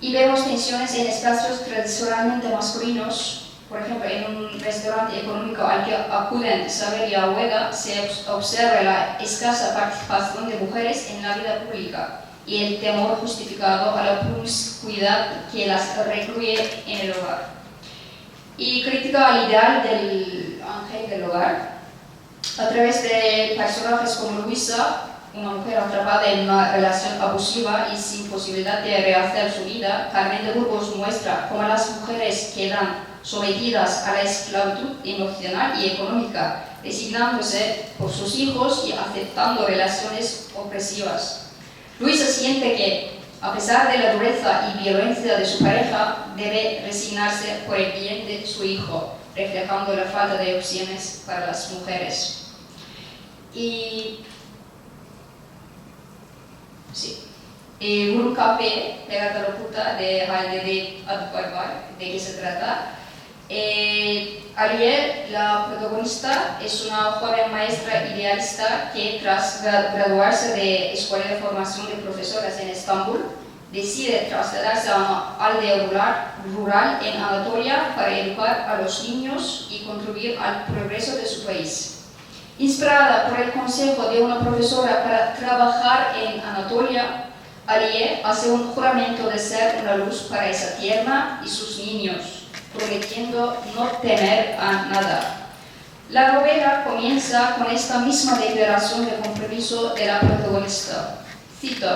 Y vemos tensiones en espacios tradicionalmente masculinos. Por ejemplo, en un restaurante económico al que acuden Isabel y Abuela, se observa la escasa participación de mujeres en la vida pública y el temor justificado a la promiscuidad que las recluye en el hogar. Y critica al ideal del ángel del hogar. A través de personajes como Luisa, una mujer atrapada en una relación abusiva y sin posibilidad de rehacer su vida, Carmen de Burgos muestra cómo las mujeres quedan sometidas a la esclavitud emocional y económica, resignándose por sus hijos y aceptando relaciones opresivas. Luisa siente que, a pesar de la dureza y violencia de su pareja, debe resignarse por el bien de su hijo, reflejando la falta de opciones para las mujeres. Y Burun Café, Pegada a la Puta, de Halde Aduar, ¿de qué se trata? Ariel, la protagonista, es una joven maestra idealista que, tras graduarse de Escuela de Formación de Profesoras en Estambul, decide trasladarse a una aldea rural en Anatolia para educar a los niños y contribuir al progreso de su país. Inspirada por el consejo de una profesora para trabajar en Anatolia, Aliye hace un juramento de ser una luz para esa tierra y sus niños, prometiendo no temer a nada. La novela comienza con esta misma declaración de compromiso de la protagonista. Cito: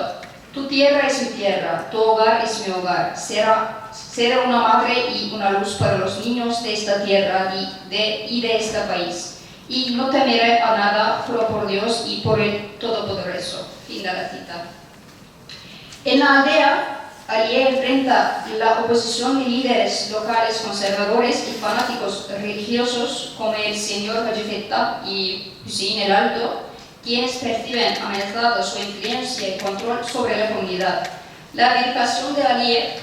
"Tu tierra es mi tierra, tu hogar es mi hogar. Seré una madre y una luz para los niños de esta tierra y de este país. Y no temeré a nada, juro por Dios y por el Todopoderoso". Fin de la cita. En la aldea, Aliye enfrenta la oposición de líderes locales conservadores y fanáticos religiosos como el señor Hacı Fettah y Hüseyin el Alto, quienes perciben amenazada su influencia y control sobre la comunidad. La dedicación de Aliye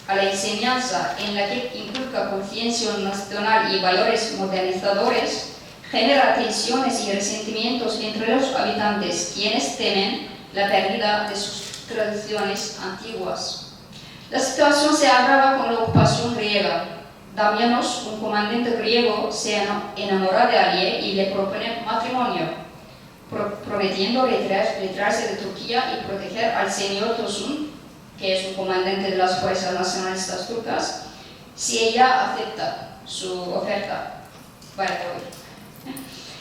a la enseñanza, en la que inculca conciencia nacional y valores modernizadores, genera tensiones y resentimientos entre los habitantes, quienes temen la pérdida de sus tradiciones antiguas. La situación se agrava con la ocupación griega. Damianos, un comandante griego, se enamora de Aliye y le propone matrimonio, prometiendo retirarse de Turquía y proteger al señor Tosun, que es un comandante de las fuerzas nacionalistas turcas, si ella acepta su oferta.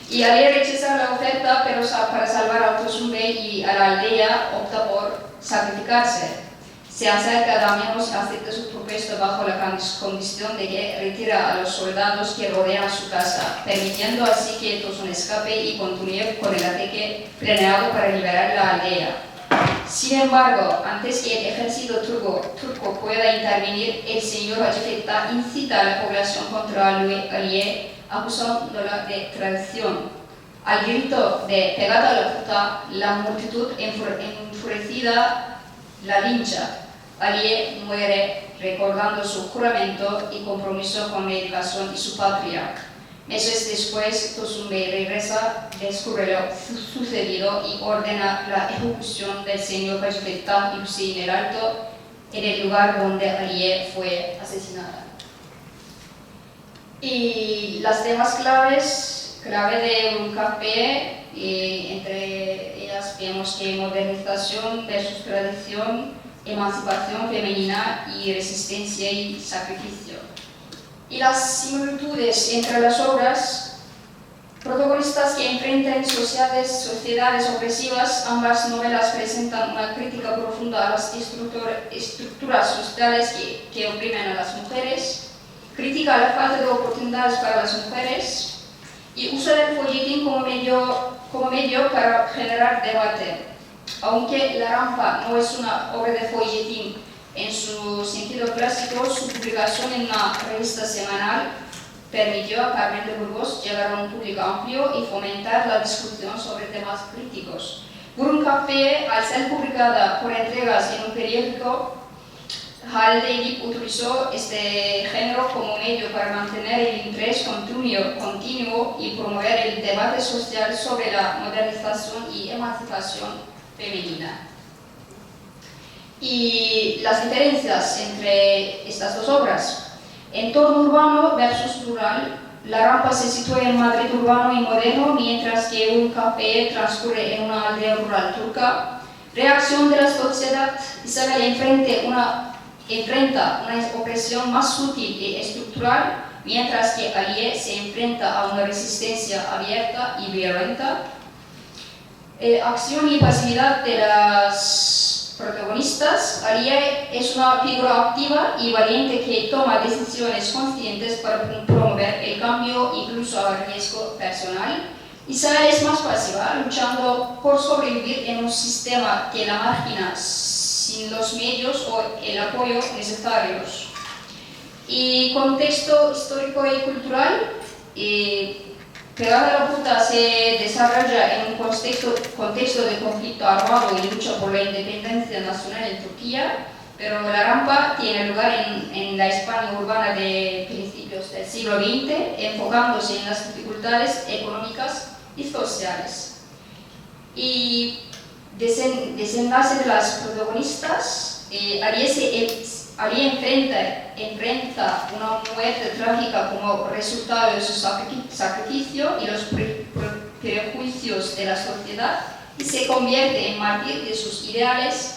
Y Aliye rechaza la oferta, pero para salvar a Tosun Bey y a la aldea opta por sacrificarse. Se acerca a Damianos y acepta su propuesta bajo la condición de que retira a los soldados que rodean su casa, permitiendo así que Tosun escape y continúe con el ataque planeado para liberar la aldea. Sin embargo, antes que el ejército turco pueda intervenir, el señor Hacı Fettah incita a la población contra Aliye, acusándola de traición. Al grito de "pegada a la puta", la multitud enfurecida la lincha. Aliye muere recordando su juramento y compromiso con la educación y su patria. Meses después, Tosun Bey regresa, descubre lo sucedido y ordena la ejecución del señor Hacı Fettah y Hüseyin el Alto en el lugar donde Aliye fue asesinada. Y las temas clave de UNCAPE, entre ellas vemos que modernización versus tradición, emancipación femenina y resistencia y sacrificio. Y las similitudes entre las obras, protagonistas que enfrentan sociedades opresivas, ambas novelas presentan una crítica profunda a las estructuras sociales que oprimen a las mujeres, critica la falta de oportunidades para las mujeres y usa el folletín como medio para generar debate. Aunque La Rampa no es una obra de folletín en su sentido clásico, su publicación en una revista semanal permitió a Carmen de Burgos llegar a un público amplio y fomentar la discusión sobre temas críticos. UNCAPE, al ser publicada por entregas en un periódico, Halide Edip utilizó este género como medio para mantener el interés continuo y promover el debate social sobre la modernización y emancipación femenina. Y las diferencias entre estas dos obras. Entorno urbano versus rural. La Rampa se sitúa en Madrid urbano y moderno, mientras que UNCAPE transcurre en una aldea rural turca. Reacción de la sociedad. Isabel enfrenta una opresión más sutil y estructural, mientras que Aliye se enfrenta a una resistencia abierta y violenta. Acción y pasividad de las protagonistas. Aliye es una figura activa y valiente que toma decisiones conscientes para promover el cambio, incluso a riesgo personal. Isabel es más pasiva, luchando por sobrevivir en un sistema que la margina sin los medios o el apoyo necesarios. Y contexto histórico y cultural. Pegada a la puta se desarrolla en un contexto de conflicto armado y lucha por la independencia nacional en Turquía, pero La Rampa tiene lugar en la España urbana de principios del siglo XX, enfocándose en las dificultades económicas y sociales. Y desenlace de las protagonistas. Ari enfrenta una muerte trágica como resultado de su sacrificio y los prejuicios de la sociedad y se convierte en mártir de sus ideales.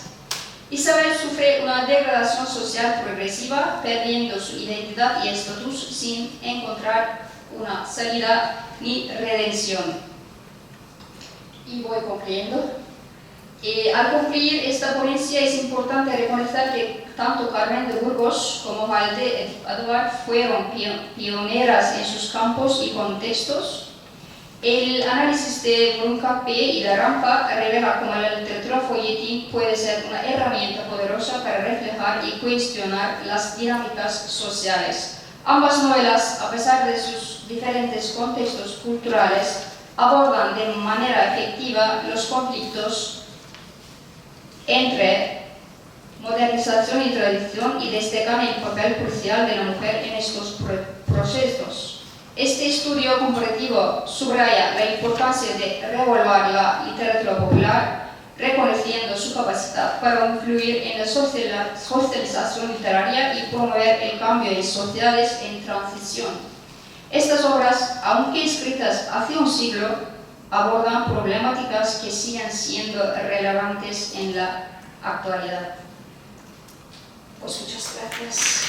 Isabel sufre una degradación social progresiva, perdiendo su identidad y estatus sin encontrar una salida ni redención. Y voy concluyendo. Al concluir esta ponencia es importante reconocer que tanto Carmen de Burgos como Maite Eduard fueron pioneras en sus campos y contextos. El análisis de Brunca P. y de Rampa revela cómo la literatura folletín puede ser una herramienta poderosa para reflejar y cuestionar las dinámicas sociales. Ambas novelas, a pesar de sus diferentes contextos culturales, abordan de manera efectiva los conflictos entre modernización y tradición y destacan el papel crucial de la mujer en estos procesos. Este estudio comparativo subraya la importancia de reevaluar la literatura popular, reconociendo su capacidad para influir en la socialización literaria y promover el cambio en sociedades en transición. Estas obras, aunque escritas hace un siglo, abordan problemáticas que siguen siendo relevantes en la actualidad. Pues muchas gracias.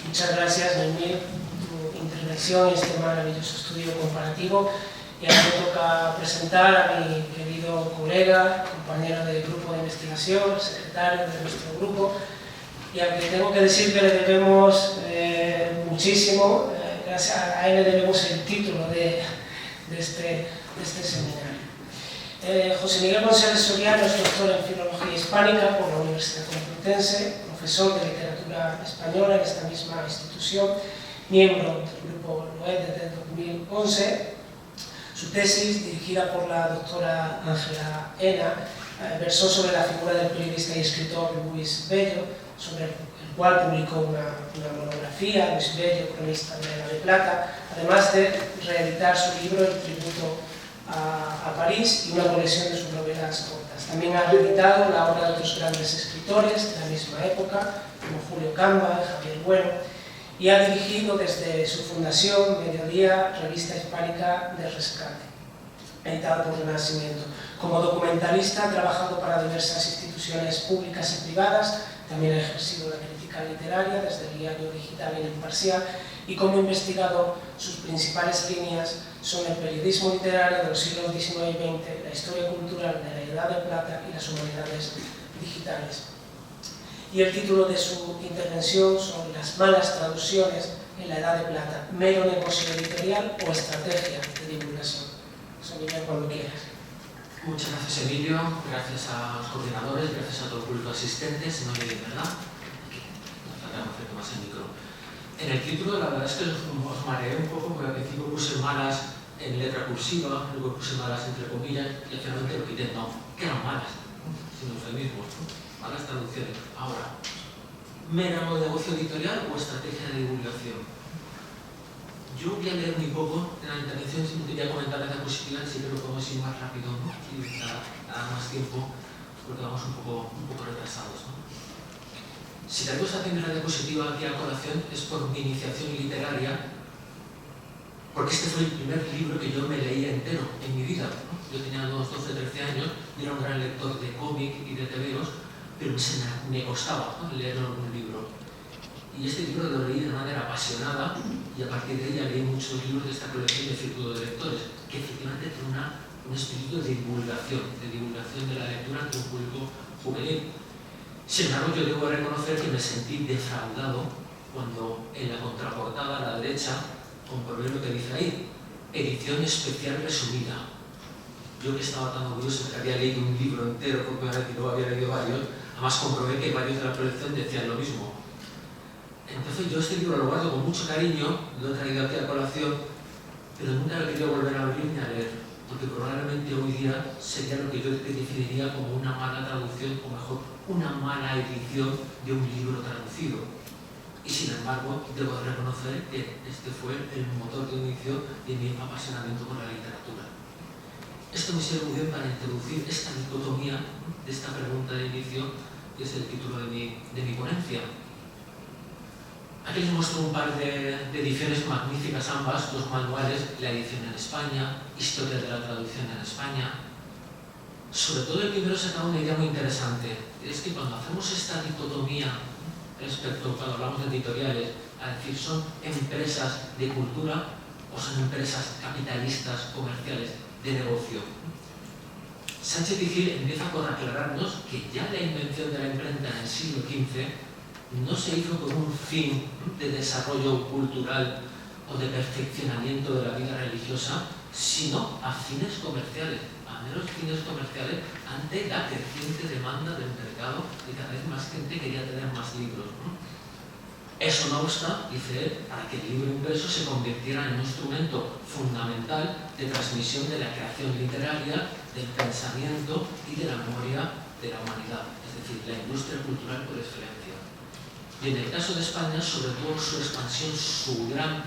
Muchas gracias, Noemí, por tu intervención y este maravilloso estudio comparativo. Y ahora me toca presentar a mi querido colega, compañero del grupo de investigación, secretario de nuestro grupo, y al que tengo que decir que le debemos muchísimo, gracias a él le debemos el título de este seminario. José Miguel González Soriano es doctor en Filología Hispánica por la Universidad Complutense, profesor de Literatura Española en esta misma institución, miembro del grupo LOED desde el 2011. Su tesis, dirigida por la doctora Ángela Ena, versó sobre la figura del periodista y escritor Luis Bello, sobre el cual publicó una monografía, Luis Bello, cronista de la de Plata, además de reeditar su libro El tributo a París y una colección de sus novelas cortas. También ha reeditado la obra de otros grandes escritores de la misma época, como Julio Camba y Javier Bueno, y ha dirigido desde su fundación Mediodía, revista hispánica de rescate, editada por Renacimiento. Como documentalista ha trabajado para diversas instituciones públicas y privadas, también ha ejercido la crítica literaria desde el diario digital El Imparcial, y como investigador sus principales líneas son el periodismo literario de los siglos XIX y XX, la historia cultural de la Edad de Plata y las humanidades digitales. Y el título de su intervención son Las malas traducciones en la Edad de Plata, mero negocio editorial o estrategia de divulgación. José Miguel, cuando quieras. Muchas gracias, Emilio, gracias a los coordinadores, gracias a todo el público asistente. Se me oye bien, ¿verdad? Aquí, nos tratamos de más el micro. En el título, la verdad es que os mareé un poco, porque al principio puse malas en letra cursiva, luego puse malas entre comillas, y finalmente lo quité. No, que eran malas, sin eufemismos, malas traducciones. Ahora, ¿mero negocio editorial o estrategia de divulgación? Yo voy a leer muy poco en la intervención, si no te voy a comentar la diapositiva, si creo que podemos ir más rápido, ¿no? Y dar más tiempo, porque vamos un poco retrasados, ¿no? Si traigo esta primera diapositiva aquí a colación es por mi iniciación literaria, porque este fue el primer libro que yo me leía entero en mi vida, ¿no? Yo tenía unos 12, 13 años, y era un gran lector de cómic y de tebeos, pero me costaba, ¿no?, leer un libro. Y este libro lo leí de manera apasionada y a partir de ella leí muchos libros de esta colección de Círculo de Lectores, que efectivamente tiene un espíritu de divulgación de la lectura ante un público juvenil. Sin embargo, yo debo reconocer que me sentí defraudado cuando en la contraportada a la derecha comprobé lo que dice ahí, edición especial resumida. Yo que estaba tan orgulloso de que había leído un libro entero por primera vez y luego había leído varios, además comprobé que varios de la colección decían lo mismo. Entonces yo este libro lo guardo con mucho cariño, lo he traído aquí a colación, pero nunca lo he querido volver a abrir ni a leer, porque probablemente hoy día sería lo que yo definiría como una mala traducción, o mejor, una mala edición de un libro traducido. Y sin embargo, debo reconocer que este fue el motor de inicio de mi apasionamiento por la literatura. Esto me sirve muy bien para introducir esta dicotomía de esta pregunta de inicio, que es el título de mi ponencia. Aquí les muestro un par de ediciones magníficas ambas, dos manuales, la edición en España, Historia de la traducción en España. Sobre todo el primero saca una idea muy interesante, es que cuando hacemos esta dicotomía respecto, cuando hablamos de editoriales, a decir, ¿son empresas de cultura o son empresas capitalistas, comerciales, de negocio? Sánchez y Gil empieza por aclararnos que ya la invención de la imprenta en el siglo XV no se hizo con un fin de desarrollo cultural o de perfeccionamiento de la vida religiosa, sino a fines comerciales, a meros fines comerciales ante la creciente demanda del mercado y cada vez más gente quería tener más libros. Eso no obsta, dice él, para que el libro impreso se convirtiera en un instrumento fundamental de transmisión de la creación literaria, del pensamiento y de la memoria de la humanidad, es decir, la industria cultural por excelencia. Y en el caso de España, sobre todo su expansión, su gran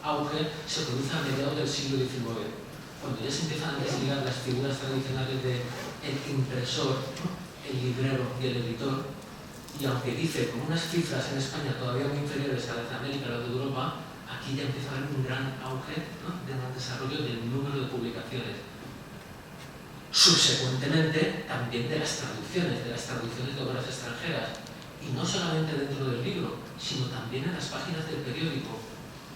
auge, se produce a mediados del siglo XIX, cuando ya se empiezan a desligar las figuras tradicionales del impresor, el librero y el editor. Y aunque dice con unas cifras en España todavía muy inferiores a las de América o las de Europa, aquí ya empieza a haber un gran auge, de un desarrollo del número de publicaciones. Subsecuentemente, también de las traducciones de obras extranjeras. Y no solamente dentro del libro, sino también en las páginas del periódico,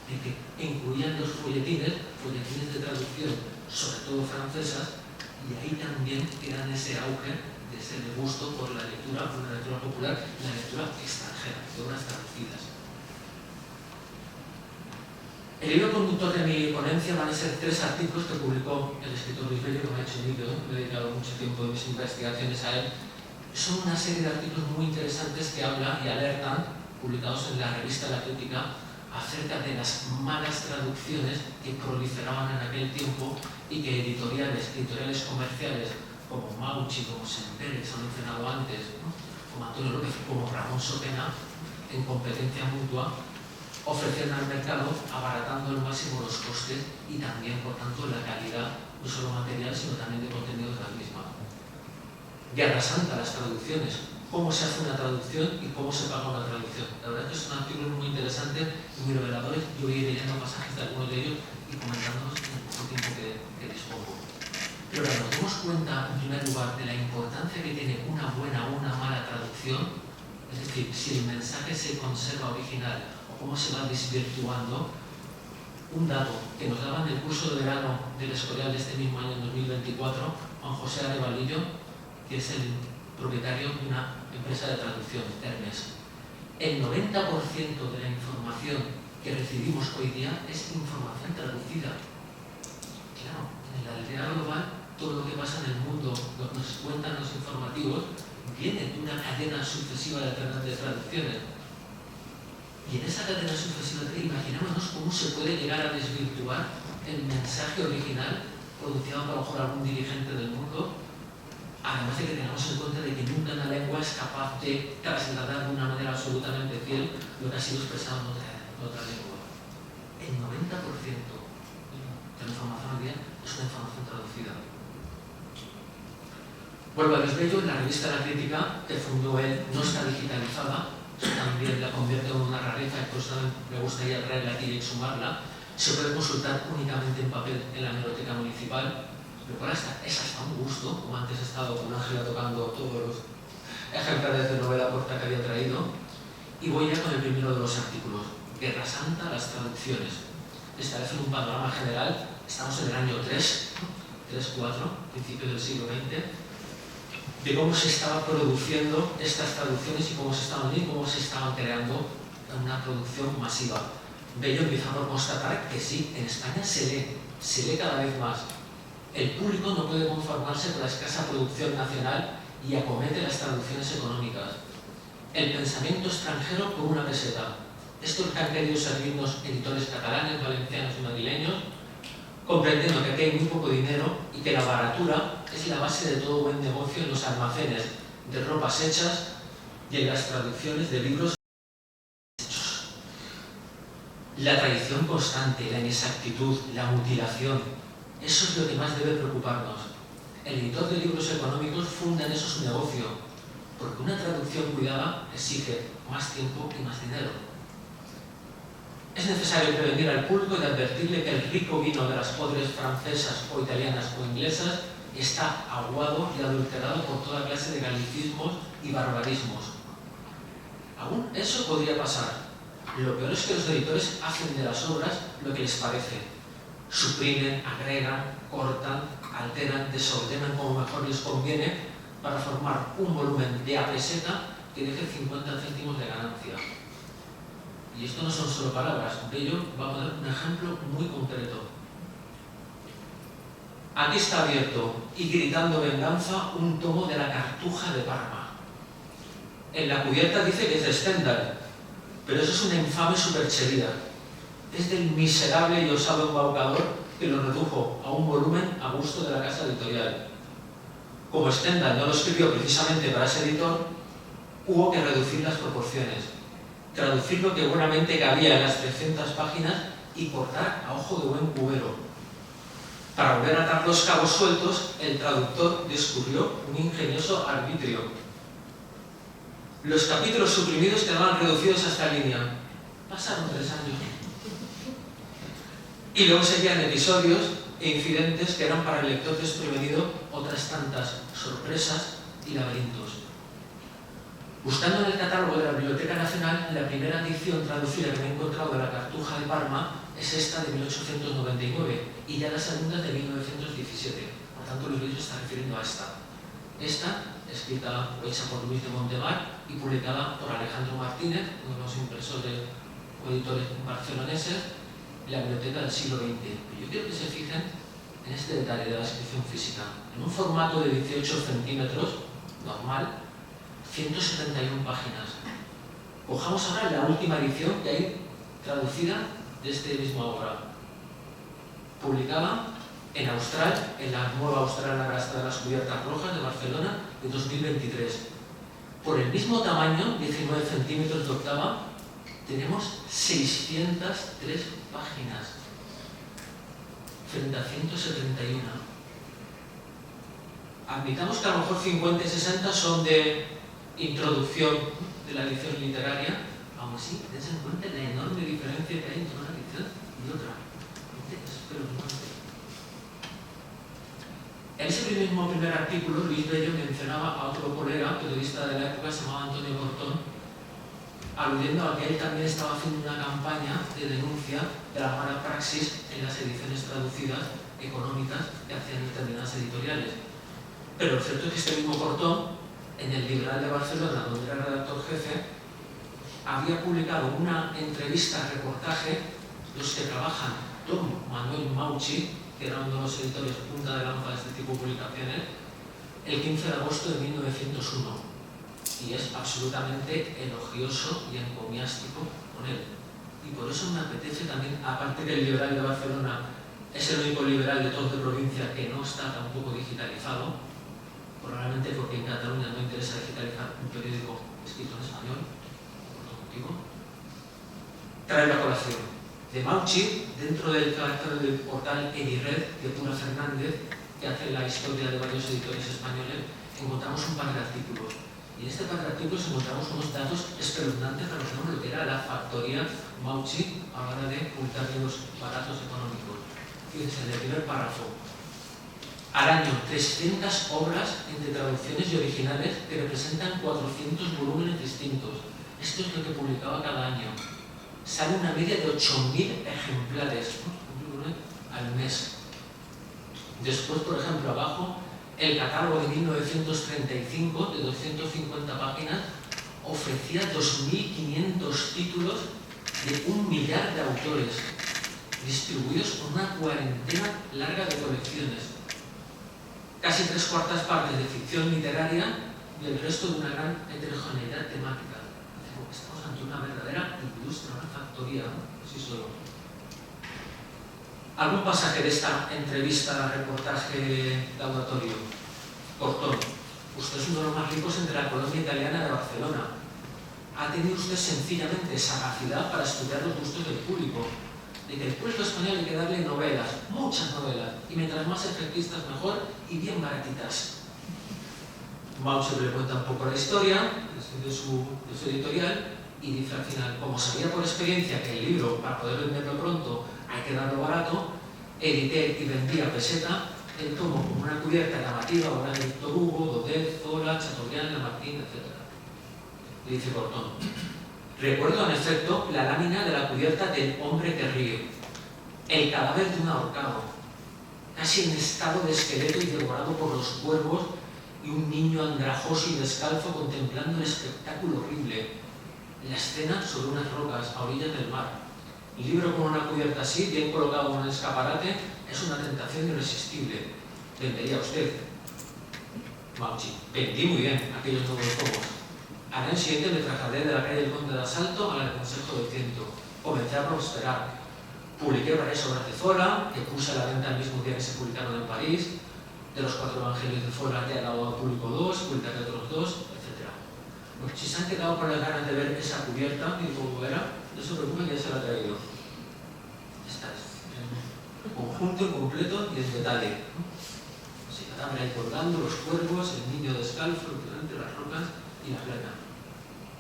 que incluían los folletines de traducción, sobre todo francesas, y ahí también eran ese auge de ese gusto por la lectura popular y la lectura extranjera, de obras traducidas. El libro conductor de mi ponencia van a ser 3 artículos que publicó el escritor Luis Bello, que me ha hecho un libro, me he dedicado mucho tiempo de mis investigaciones a él. Son una serie de artículos muy interesantes que hablan y alertan, publicados en la revista La Crítica, acerca de las malas traducciones que proliferaban en aquel tiempo y que editoriales comerciales como Mauchi, como Semper, que se han mencionado antes, como Antonio López, como Ramón Sopena, en competencia mutua, ofrecieron al mercado abaratando al máximo los costes y también, por tanto, la calidad, no solo material, sino también de contenido de la misma. Guerra Santa, las traducciones. Cómo se hace una traducción y cómo se paga una traducción. La verdad es que son artículos muy interesantes y muy reveladores. Yo voy leyendo pasajes de algunos de ellos y comentándolos en el poco tiempo que dispongo. Pero nos damos cuenta, en primer lugar, de la importancia que tiene una buena o una mala traducción, es decir, si el mensaje se conserva original o cómo se va desvirtuando. Un dato que nos daba en el curso de verano del Escorial de este mismo año, en 2024, Juan José Arevalillo, que es el propietario de una empresa de traducción, Hermes. El 90% de la información que recibimos hoy día es información traducida. Claro, en la aldea global, todo lo que pasa en el mundo, lo que nos cuentan los informativos, viene de una cadena sucesiva de traducciones. Y en esa cadena sucesiva, imaginémonos cómo se puede llegar a desvirtuar el mensaje original producido por a lo mejor algún dirigente del mundo, además de que tengamos en cuenta de que nunca una lengua es capaz de trasladar de una manera absolutamente fiel lo que ha sido expresado en otra lengua. El 90% de la información hoy día es una información traducida. Vuelvo a Luis Bello, en la revista La Crítica, que fundó él, no está digitalizada, eso también la convierte en una rareza y por eso me gustaría traerla aquí y exhumarla. Se puede consultar únicamente en papel en la biblioteca municipal. Lo cual es hasta un gusto, como antes he estado con Ángela tocando todos los ejemplares de novela corta que había traído. Y voy ya con el primero de los artículos, Guerra Santa, las traducciones. Establece un panorama general, estamos en el año 3-4, principio del siglo XX, de cómo se estaba produciendo estas traducciones y cómo se estaban creando una producción masiva. Bello empieza por constatar que sí, en España se lee cada vez más. El público no puede conformarse con la escasa producción nacional y acomete las traducciones económicas. El pensamiento extranjero por una peseta. Esto es lo que han querido servirnos editores catalanes, valencianos y madrileños, comprendiendo que aquí hay muy poco dinero y que la baratura es la base de todo buen negocio en los almacenes de ropas hechas y en las traducciones de libros hechos. La tradición constante, la inexactitud, la mutilación, Eso es lo que más debe preocuparnos. El editor de libros económicos funda en eso su negocio, porque una traducción cuidada exige más tiempo y más dinero. Es necesario prevenir al público y advertirle que el rico vino de las podres francesas o italianas o inglesas está aguado y adulterado por toda clase de galicismos y barbarismos. Aún eso podría pasar. Lo peor es que los editores hacen de las obras lo que les parece. Suprimen, agregan, cortan, alteran, desordenan como mejor les conviene para formar un volumen de A peseta que deje 50 céntimos de ganancia. Y esto no son solo palabras, de ello va a poner un ejemplo muy concreto. Aquí está abierto y gritando venganza un tomo de la Cartuja de Parma. En la cubierta dice que es de Stendhal, pero eso es una infame superchería. Es del miserable y osado embaucador que lo redujo a un volumen a gusto de la casa editorial. Como Stendhal no lo escribió precisamente para ese editor, hubo que reducir las proporciones, traducir lo que buenamente cabía en las 300 páginas y cortar a ojo de buen cubero. Para volver a atar los cabos sueltos, el traductor descubrió un ingenioso arbitrio. Los capítulos suprimidos quedaban reducidos a esta línea. Pasaron 3 años. Y luego seguían episodios e incidentes que eran para el lector desprevenido otras tantas sorpresas y laberintos. Buscando en el catálogo de la Biblioteca Nacional, la primera edición traducida que me he encontrado de la Cartuja de Parma es esta de 1899 y ya la segunda de 1917. Por tanto, Luis Bello está refiriendo a esta. Esta, escrita o hecha por Luis de Montemar y publicada por Alejandro Martínez, uno de los impresores o editores barceloneses, en la Biblioteca del siglo XX. Yo quiero que se fijen en este detalle de la descripción física. En un formato de 18 centímetros, normal, 171 páginas. Cojamos ahora la última edición que hay traducida de esta misma obra, publicada en Austral, en la nueva Austral hasta de las Cubiertas Rojas de Barcelona, de 2023. Por el mismo tamaño, 19 centímetros de octava, tenemos 603 páginas, frente a 171. Admitamos que a lo mejor 50 y 60 son de introducción de la edición literaria, aún así, tened en cuenta la enorme diferencia que hay entre una edición y otra. En ese mismo primer artículo, Luis Bello mencionaba a otro colega, periodista de la época, se llamaba Antonio Cortón, aludiendo a que él también estaba haciendo una campaña de denuncia de la mala praxis en las ediciones traducidas económicas que hacían determinadas editoriales. Pero lo cierto es que este mismo Cortón, en el Liberal de Barcelona, donde era redactor jefe, había publicado una entrevista, reportaje, los que trabajan Don Manuel Mauchi, que era uno de los editores punta de lanza de este tipo de publicaciones, el 15 de agosto de 1901. Y es absolutamente elogioso y encomiástico con él. Y por eso me apetece también, aparte que el Liberal de Barcelona es el único liberal de todos de provincia que no está tampoco digitalizado, probablemente porque en Cataluña no interesa digitalizar un periódico escrito en español, por otro motivo, trae la colación de Mauchi dentro del carácter del portal Edired de Pura Fernández, que hace la historia de varios editores españoles. Encontramos un par de artículos. Y en este par de artículos encontramos unos datos espeluznantes relacionados con lo que era la factoría Mauchi a la hora de publicar libros baratos económicos. Fíjense, en el primer párrafo. Al año, 300 obras entre traducciones y originales que representan 400 volúmenes distintos. Esto es lo que publicaba cada año. Sale una media de 8.000 ejemplares al mes. Después, por ejemplo, abajo, el catálogo de 1935, de 250 páginas, ofrecía 2.500 títulos de 1 millar de autores, distribuidos por una cuarentena larga de colecciones. Casi 3/4 partes de ficción literaria y el resto de una gran heterogeneidad temática. Estamos ante una verdadera industria, una factoría, así solo. ¿Algún pasaje de esta entrevista, reportaje laudatorio? Cortón, usted es uno de los más ricos entre la colonia italiana de Barcelona. Ha tenido usted sencillamente sagacidad para estudiar los gustos del público. de que al pueblo español hay que darle novelas, muchas novelas, y mientras más efectistas mejor y bien baratitas. Mauche le cuenta un poco la historia de su editorial y dice al final, como sabía por experiencia que el libro, para poder venderlo pronto, hay que darlo barato, edité y vendí a peseta el tomo con una cubierta llamativa, obra de Víctor Hugo, Daudet, Zola, Chateaubriand, Lamartine, etc. Le dice Cortón. Recuerdo en efecto la lámina de la cubierta del hombre que ríe, el cadáver de un ahorcado, casi en estado de esqueleto y devorado por los cuervos, y un niño andrajoso y descalzo contemplando el espectáculo horrible. La escena sobre unas rocas a orillas del mar. El libro con una cubierta así, bien colocado en un escaparate, es una tentación irresistible. ¿Vendería usted? Mauchi. Vendí muy bien aquellos nuevos tomos. Al año siguiente me trasladé de la calle del Conde de Asalto a la del Consejo de Ciento. Comencé a prosperar. Publiqué varias obras de Zola, que puse a la venta el mismo día que se publicaron en París. De los 4 evangelios de Zola ya he dado al público 2, publicaré otros 2, etc. Pues si se han quedado con las ganas de ver esa cubierta y cómo era, no se preocupen que ya se la he traído. Esta es el conjunto completo y en detalle. Se cadáver ahí colgando, los cuervos, el niño descalzo, entre las rocas y la plata.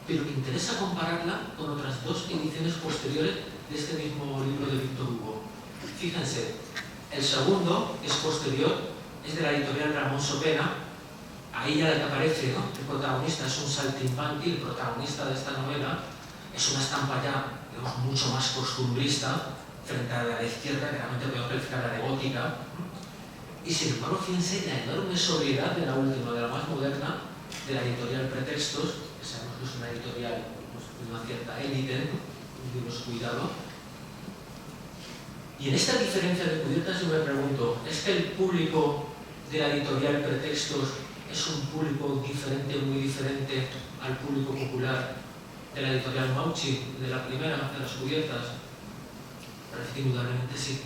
Pero me interesa compararla con otras 2 ediciones posteriores de este mismo libro de Víctor Hugo. Fíjense, el segundo, que es posterior, es de la editorial Ramón Sopena. Ahí ya la que aparece, ¿no? El protagonista es un saltimbanqui, el protagonista de esta novela es una estampa ya, digamos, mucho más costumbrista frente a la de izquierda, que realmente podemos calificar la de gótica. Y sin embargo, fíjense la enorme sobriedad de la última, de la más moderna, de la editorial Pretextos, que sabemos que es una editorial de una cierta élite, un libro cuidado. Y en esta diferencia de cubiertas yo me pregunto, ¿es que el público de la editorial Pretextos es un público diferente, muy diferente al público popular de la editorial Mauchi, de la primera, de las cubiertas? Parece que indudablemente sí.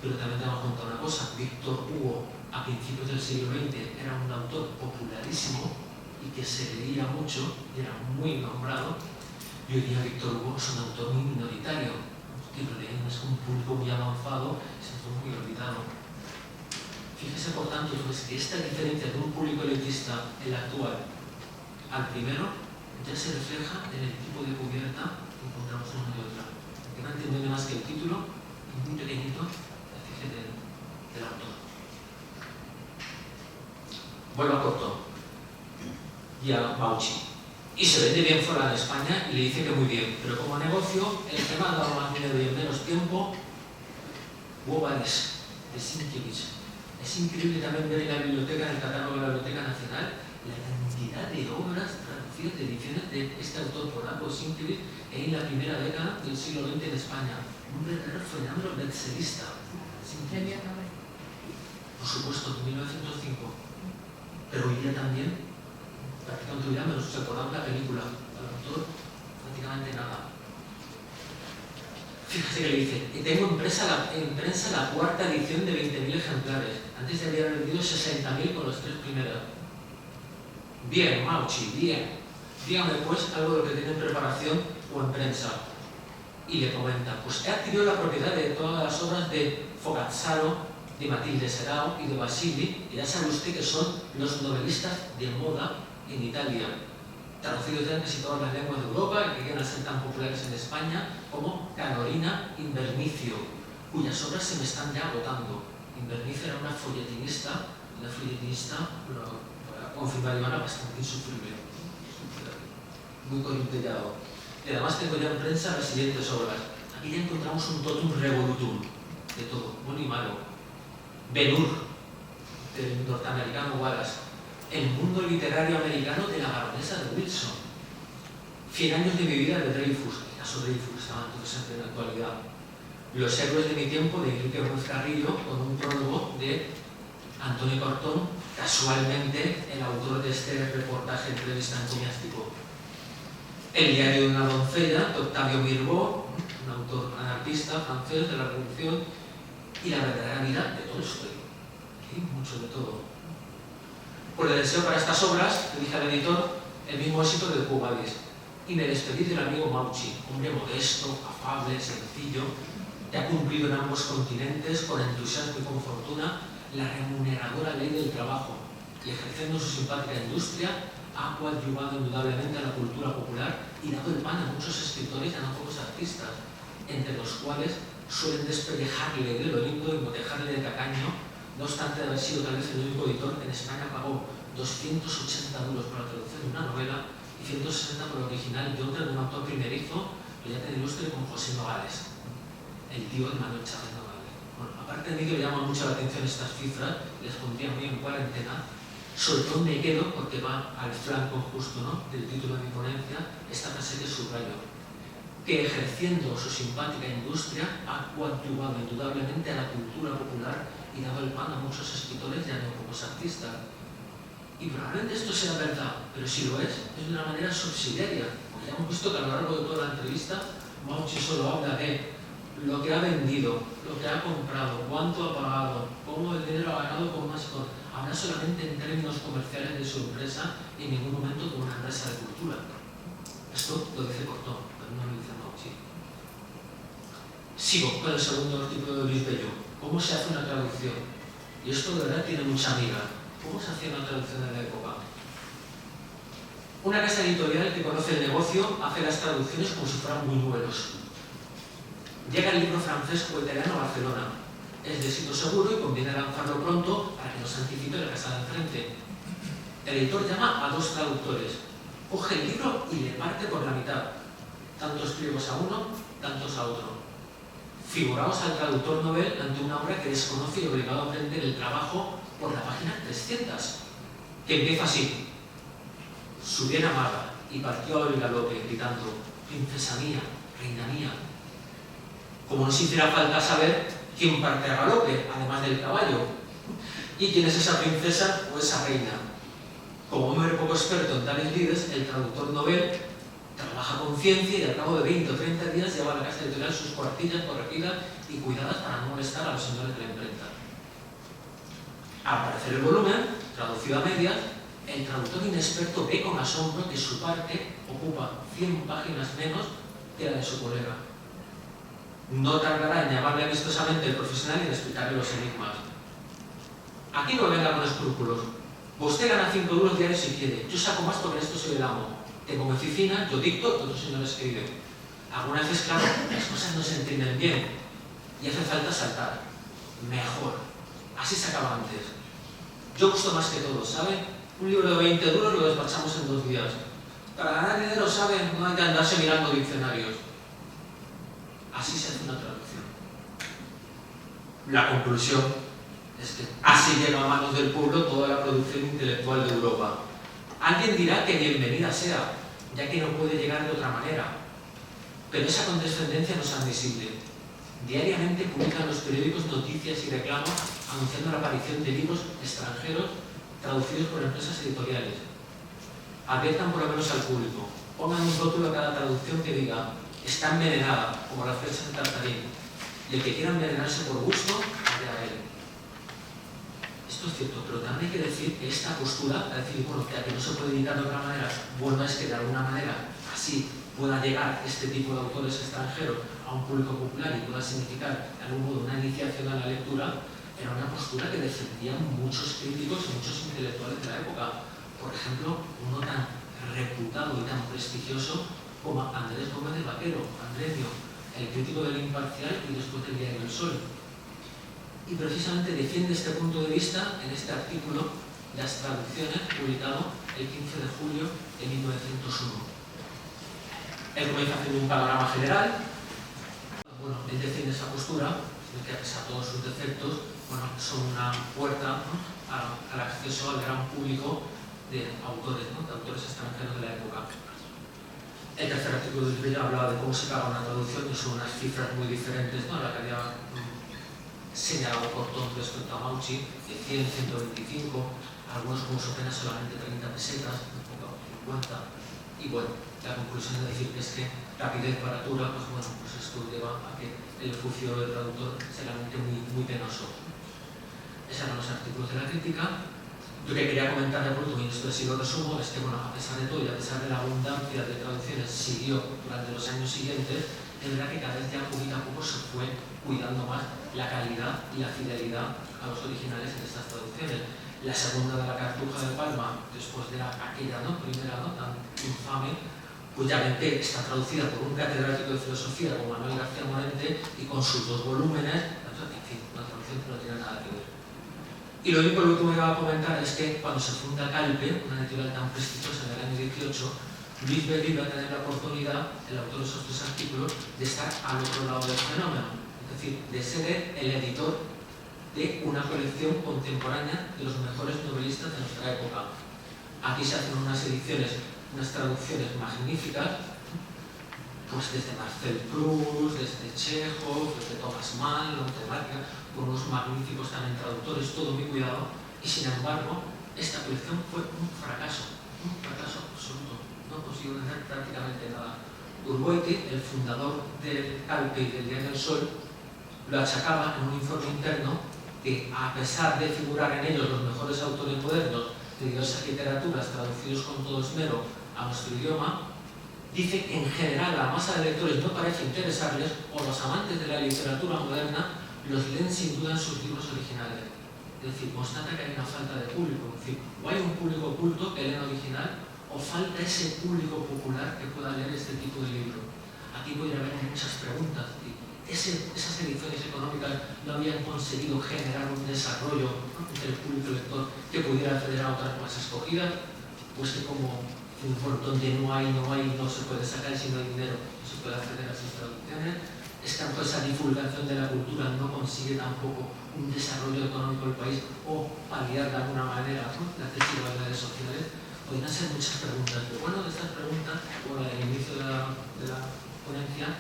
Pero también tenemos que contar una cosa. Víctor Hugo, a principios del siglo XX, era un autor popularísimo y que se leía mucho y era muy nombrado. Y hoy día Víctor Hugo es un autor muy minoritario. Que es un público muy avanzado, es muy olvidado. Fíjese, por tanto, pues, que esta diferencia de un público elitista, el actual, al primero, ya se refleja en el tipo de cubierta que encontramos en una y otra. Que no entienden más que el título, muy pequeñito, fíjate, del autor. Vuelvo a Cortón y a Mauchi. Y se vende bien fuera de España y le dice que muy bien, pero como negocio, el tema ha dado más dinero y en menos tiempo. Wobales, de Sienkiewicz. Es increíble también ver en la biblioteca, en el catálogo de la Biblioteca Nacional, la cantidad de obras traducidas de ediciones de este autor polaco, Sienkiewicz, en la primera década del siglo XX en España. Un verdadero fenómeno bestselista. Por supuesto, en 1905. Pero hoy día también, prácticamente hoy día menos se acordan la película. Al autor, prácticamente nada. Fíjate que le dice, tengo impresa la cuarta edición de 20.000 ejemplares. Antes de haber vendido 60.000 con las 3 primeras. Bien, Mauchi, bien. Dígame pues algo de lo que tiene en preparación o en prensa. Y le comenta, pues he adquirido la propiedad de todas las obras de Fogazzaro, de Matilde Serao y de Basili, que ya sabe usted que son los novelistas de moda en Italia, traducidos ya en casi todas las lenguas de Europa y que llegan a ser tan populares en España como Canorina Invernicio, cuyas obras se me están ya agotando. Invernicio era una folletinista confirmada bastante insufrible, muy corintellado. Y además tengo ya en prensa las siguientes obras. Aquí ya encontramos un totum revolutum de todo, bueno y malo. Ben-Hur, del norteamericano Wallace. El mundo literario americano de la baronesa de Wilson. 100 años de mi vida de Dreyfus, el caso Dreyfus, estaba entonces en la actualidad. Los héroes de mi tiempo de Enrique Ruiz Carrillo, con un prólogo de Antonio Cortón, casualmente el autor de este reportaje entrevista encomiástico. El diario de una doncella, de Octavio Mirbeau, un autor anarquista francés de la Revolución, y la verdadera vida de Tolstoy. Aquí mucho de todo. Pues le deseo para estas obras, le dije al editor, el mismo éxito del Quo Vadis. Y me despedí del amigo Mauchi, hombre modesto, afable, sencillo, que ha cumplido en ambos continentes con entusiasmo y con fortuna la remuneradora ley del trabajo y, ejerciendo su simpática industria, ha coadyuvado indudablemente a la cultura popular y dado el pan a muchos escritores y a no pocos artistas, entre los cuales suelen despellejarle de lo lindo y motejarle de tacaño, no obstante de haber sido tal vez el único editor que en España pagó 280 duros por la traducción de una novela y 160 por el original de otra de un autor primerizo, que ya tan ilustre como José Nogales, el tío de Manuel Chávez Nogales. Bueno, aparte de mí que me llama mucho la atención estas cifras, les pondría muy en cuarentena, sobre todo me quedo, porque va al flanco justo, ¿no?, del título de mi ponencia, esta frase que subrayo, que ejerciendo su simpática industria ha coadyuvado indudablemente a la cultura popular y dado el pan a muchos escritores y a no pocos artistas. Y probablemente esto sea verdad, pero si lo es de una manera subsidiaria, porque ya hemos visto que a lo largo de toda la entrevista Mauchi solo habla de lo que ha vendido, lo que ha comprado, cuánto ha pagado, cómo el dinero ha ganado con más cosas. Habla solamente en términos comerciales de su empresa y en ningún momento como una empresa de cultura. Esto lo dice Cortón, pero no lo dice Mauchi. Sigo con el segundo artículo de Luis Bello. ¿Cómo se hace una traducción? Y esto de verdad tiene mucha amiga. ¿Cómo se hacía una traducción en la época? Una casa editorial que conoce el negocio hace las traducciones como si fueran buñuelos. Llega el libro francés o italiano a Barcelona. Es de éxito seguro y conviene lanzarlo pronto para que no se anticipe la casa de enfrente. El editor llama a dos traductores. Coge el libro y le parte por la mitad. Tantos pliegos a uno, tantos a otro. Figuraos al traductor novel ante una obra que desconoce y obligado a aprender el trabajo por la página 300, que empieza así: su bien amada, y partió el galope, gritando: princesa mía, reina mía. Como no se hiciera falta saber quién parte a galope, además del caballo, y quién es esa princesa o esa reina. Como hombre poco experto en tales lides, el traductor novel trabaja con ciencia y al cabo de 20 o 30 días lleva a la casa editorial sus cuartillas corregidas y cuidadas para no molestar a los señores de la imprenta. Al aparecer el volumen, traducido a medias, el traductor inexperto ve con asombro que su parte ocupa 100 páginas menos que la de su colega. No tardará en llamarle amistosamente el profesional y en explicarle los enigmas. Aquí no venga con escrúpulos. Usted gana 5 duros diarios si quiere. Yo saco más porque en esto soy el amo. Tengo mi oficina, yo dicto, otros señores escriben. Algunas veces, claro, las cosas no se entienden bien y hace falta saltar. Mejor. Así se acaba antes. Yo gusto más que todos, ¿sabe? Un libro de 20 duros lo despachamos en 2 días. Para ganar dinero, ¿sabe? No hay que andarse mirando diccionarios. Así se hace una traducción. La conclusión es que así llega a manos del pueblo toda la producción intelectual de Europa. Alguien dirá que bienvenida sea, ya que no puede llegar de otra manera. Pero esa condescendencia no es admisible. Diariamente publican los periódicos noticias y reclamos anunciando la aparición de libros extranjeros traducidos por empresas editoriales. Adviertan por lo menos al público. Pongan un rótulo a cada traducción que diga: está envenenada, como la fresa de Tartarín. Y el que quiera envenenarse por gusto, allá él. Esto es cierto, pero también hay que decir que esta postura, es decir, bueno, que no se puede editar de otra manera, bueno, es que de alguna manera así pueda llegar este tipo de autores extranjeros a un público popular y pueda significar de algún modo una iniciación a la lectura, era una postura que defendían muchos críticos y muchos intelectuales de la época. Por ejemplo, uno tan reputado y tan prestigioso como Andrés Gómez de Vaquero, Andremio, el crítico del Imparcial y después del Diario del Sol. Y precisamente defiende este punto de vista en este artículo Las traducciones, publicado el 15 de julio de 1901. Él comienza haciendo un panorama general. Bueno, él defiende esa postura, de que a pesar de todos sus defectos, bueno, son una puerta, ¿no?, al acceso al gran público de autores, ¿no?, de autores extranjeros de la época. El tercer artículo del libro hablaba de cómo se paga una traducción, que son unas cifras muy diferentes, ¿no?, a la que había señalado Cortón respecto a Mauchi, de 100, 125, algunos como su pena solamente 30 pesetas, un poco 50, y bueno, la conclusión de decir que es que rapidez, baratura, pues bueno, pues esto lleva a que el oficio del traductor sea realmente muy penoso. Esos eran los artículos de la crítica. Lo que quería comentar de pronto, y esto sí lo resumo, es que bueno, a pesar de todo y a pesar de la abundancia de traducciones, siguió durante los años siguientes es verdad que cada vez ya poquito a poco se fue cuidando más la calidad y la fidelidad a los originales en estas traducciones. La segunda de la Cartuja de Palma, después de aquella primera tan infame, pues ya ven que está traducida por un catedrático de filosofía como Manuel García Morente y con sus 2 volúmenes, en fin, una traducción que no tiene nada que ver. Y lo único que me iba a comentar es que cuando se funda Calpe, una editorial tan prestigiosa en el año 18, Luis Belli va a tener la oportunidad, el autor de esos 3 artículos, de estar al otro lado del fenómeno, es decir, de ser el editor de una colección contemporánea de los mejores novelistas de nuestra época. Aquí se hacen unas ediciones, unas traducciones magníficas, pues desde Marcel Proust, desde Chekhov, desde Thomas Mann, la temática, con unos magníficos también traductores, todo muy cuidado, y sin embargo, esta colección fue un fracaso absoluto, no consiguió hacer prácticamente nada. Urgoiti, el fundador del Calpe y del Diario del Sol, lo achacaba en un informe interno que, a pesar de figurar en ellos los mejores autores modernos de diversas literaturas traducidos con todo esmero a nuestro idioma, dice que en general la masa de lectores no parece interesarles, o los amantes de la literatura moderna los leen sin duda en sus libros originales. Es decir, constata que hay una falta de público, es decir, o hay un público culto que lee el original, o falta ese público popular que pueda leer este tipo de libro. Aquí podría haber muchas preguntas. Esas ediciones económicas no habían conseguido generar un desarrollo entre el público lector que pudiera acceder a otras más escogidas, pues que como donde no se puede sacar, si no hay dinero, no se puede acceder a esas traducciones. Esa divulgación de la cultura no consigue tampoco un desarrollo económico del país o paliar de alguna manera las desigualdades sociales. Podrían ser muchas preguntas, pero bueno, de estas preguntas, como la del inicio de la ponencia,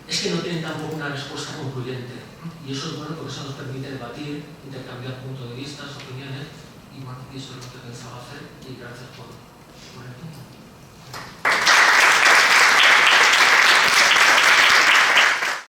es que no tienen tampoco una respuesta concluyente. Y eso es bueno porque eso nos permite debatir, intercambiar puntos de vista, opiniones, y bueno, eso es lo que pensaba hacer, y gracias por el tiempo.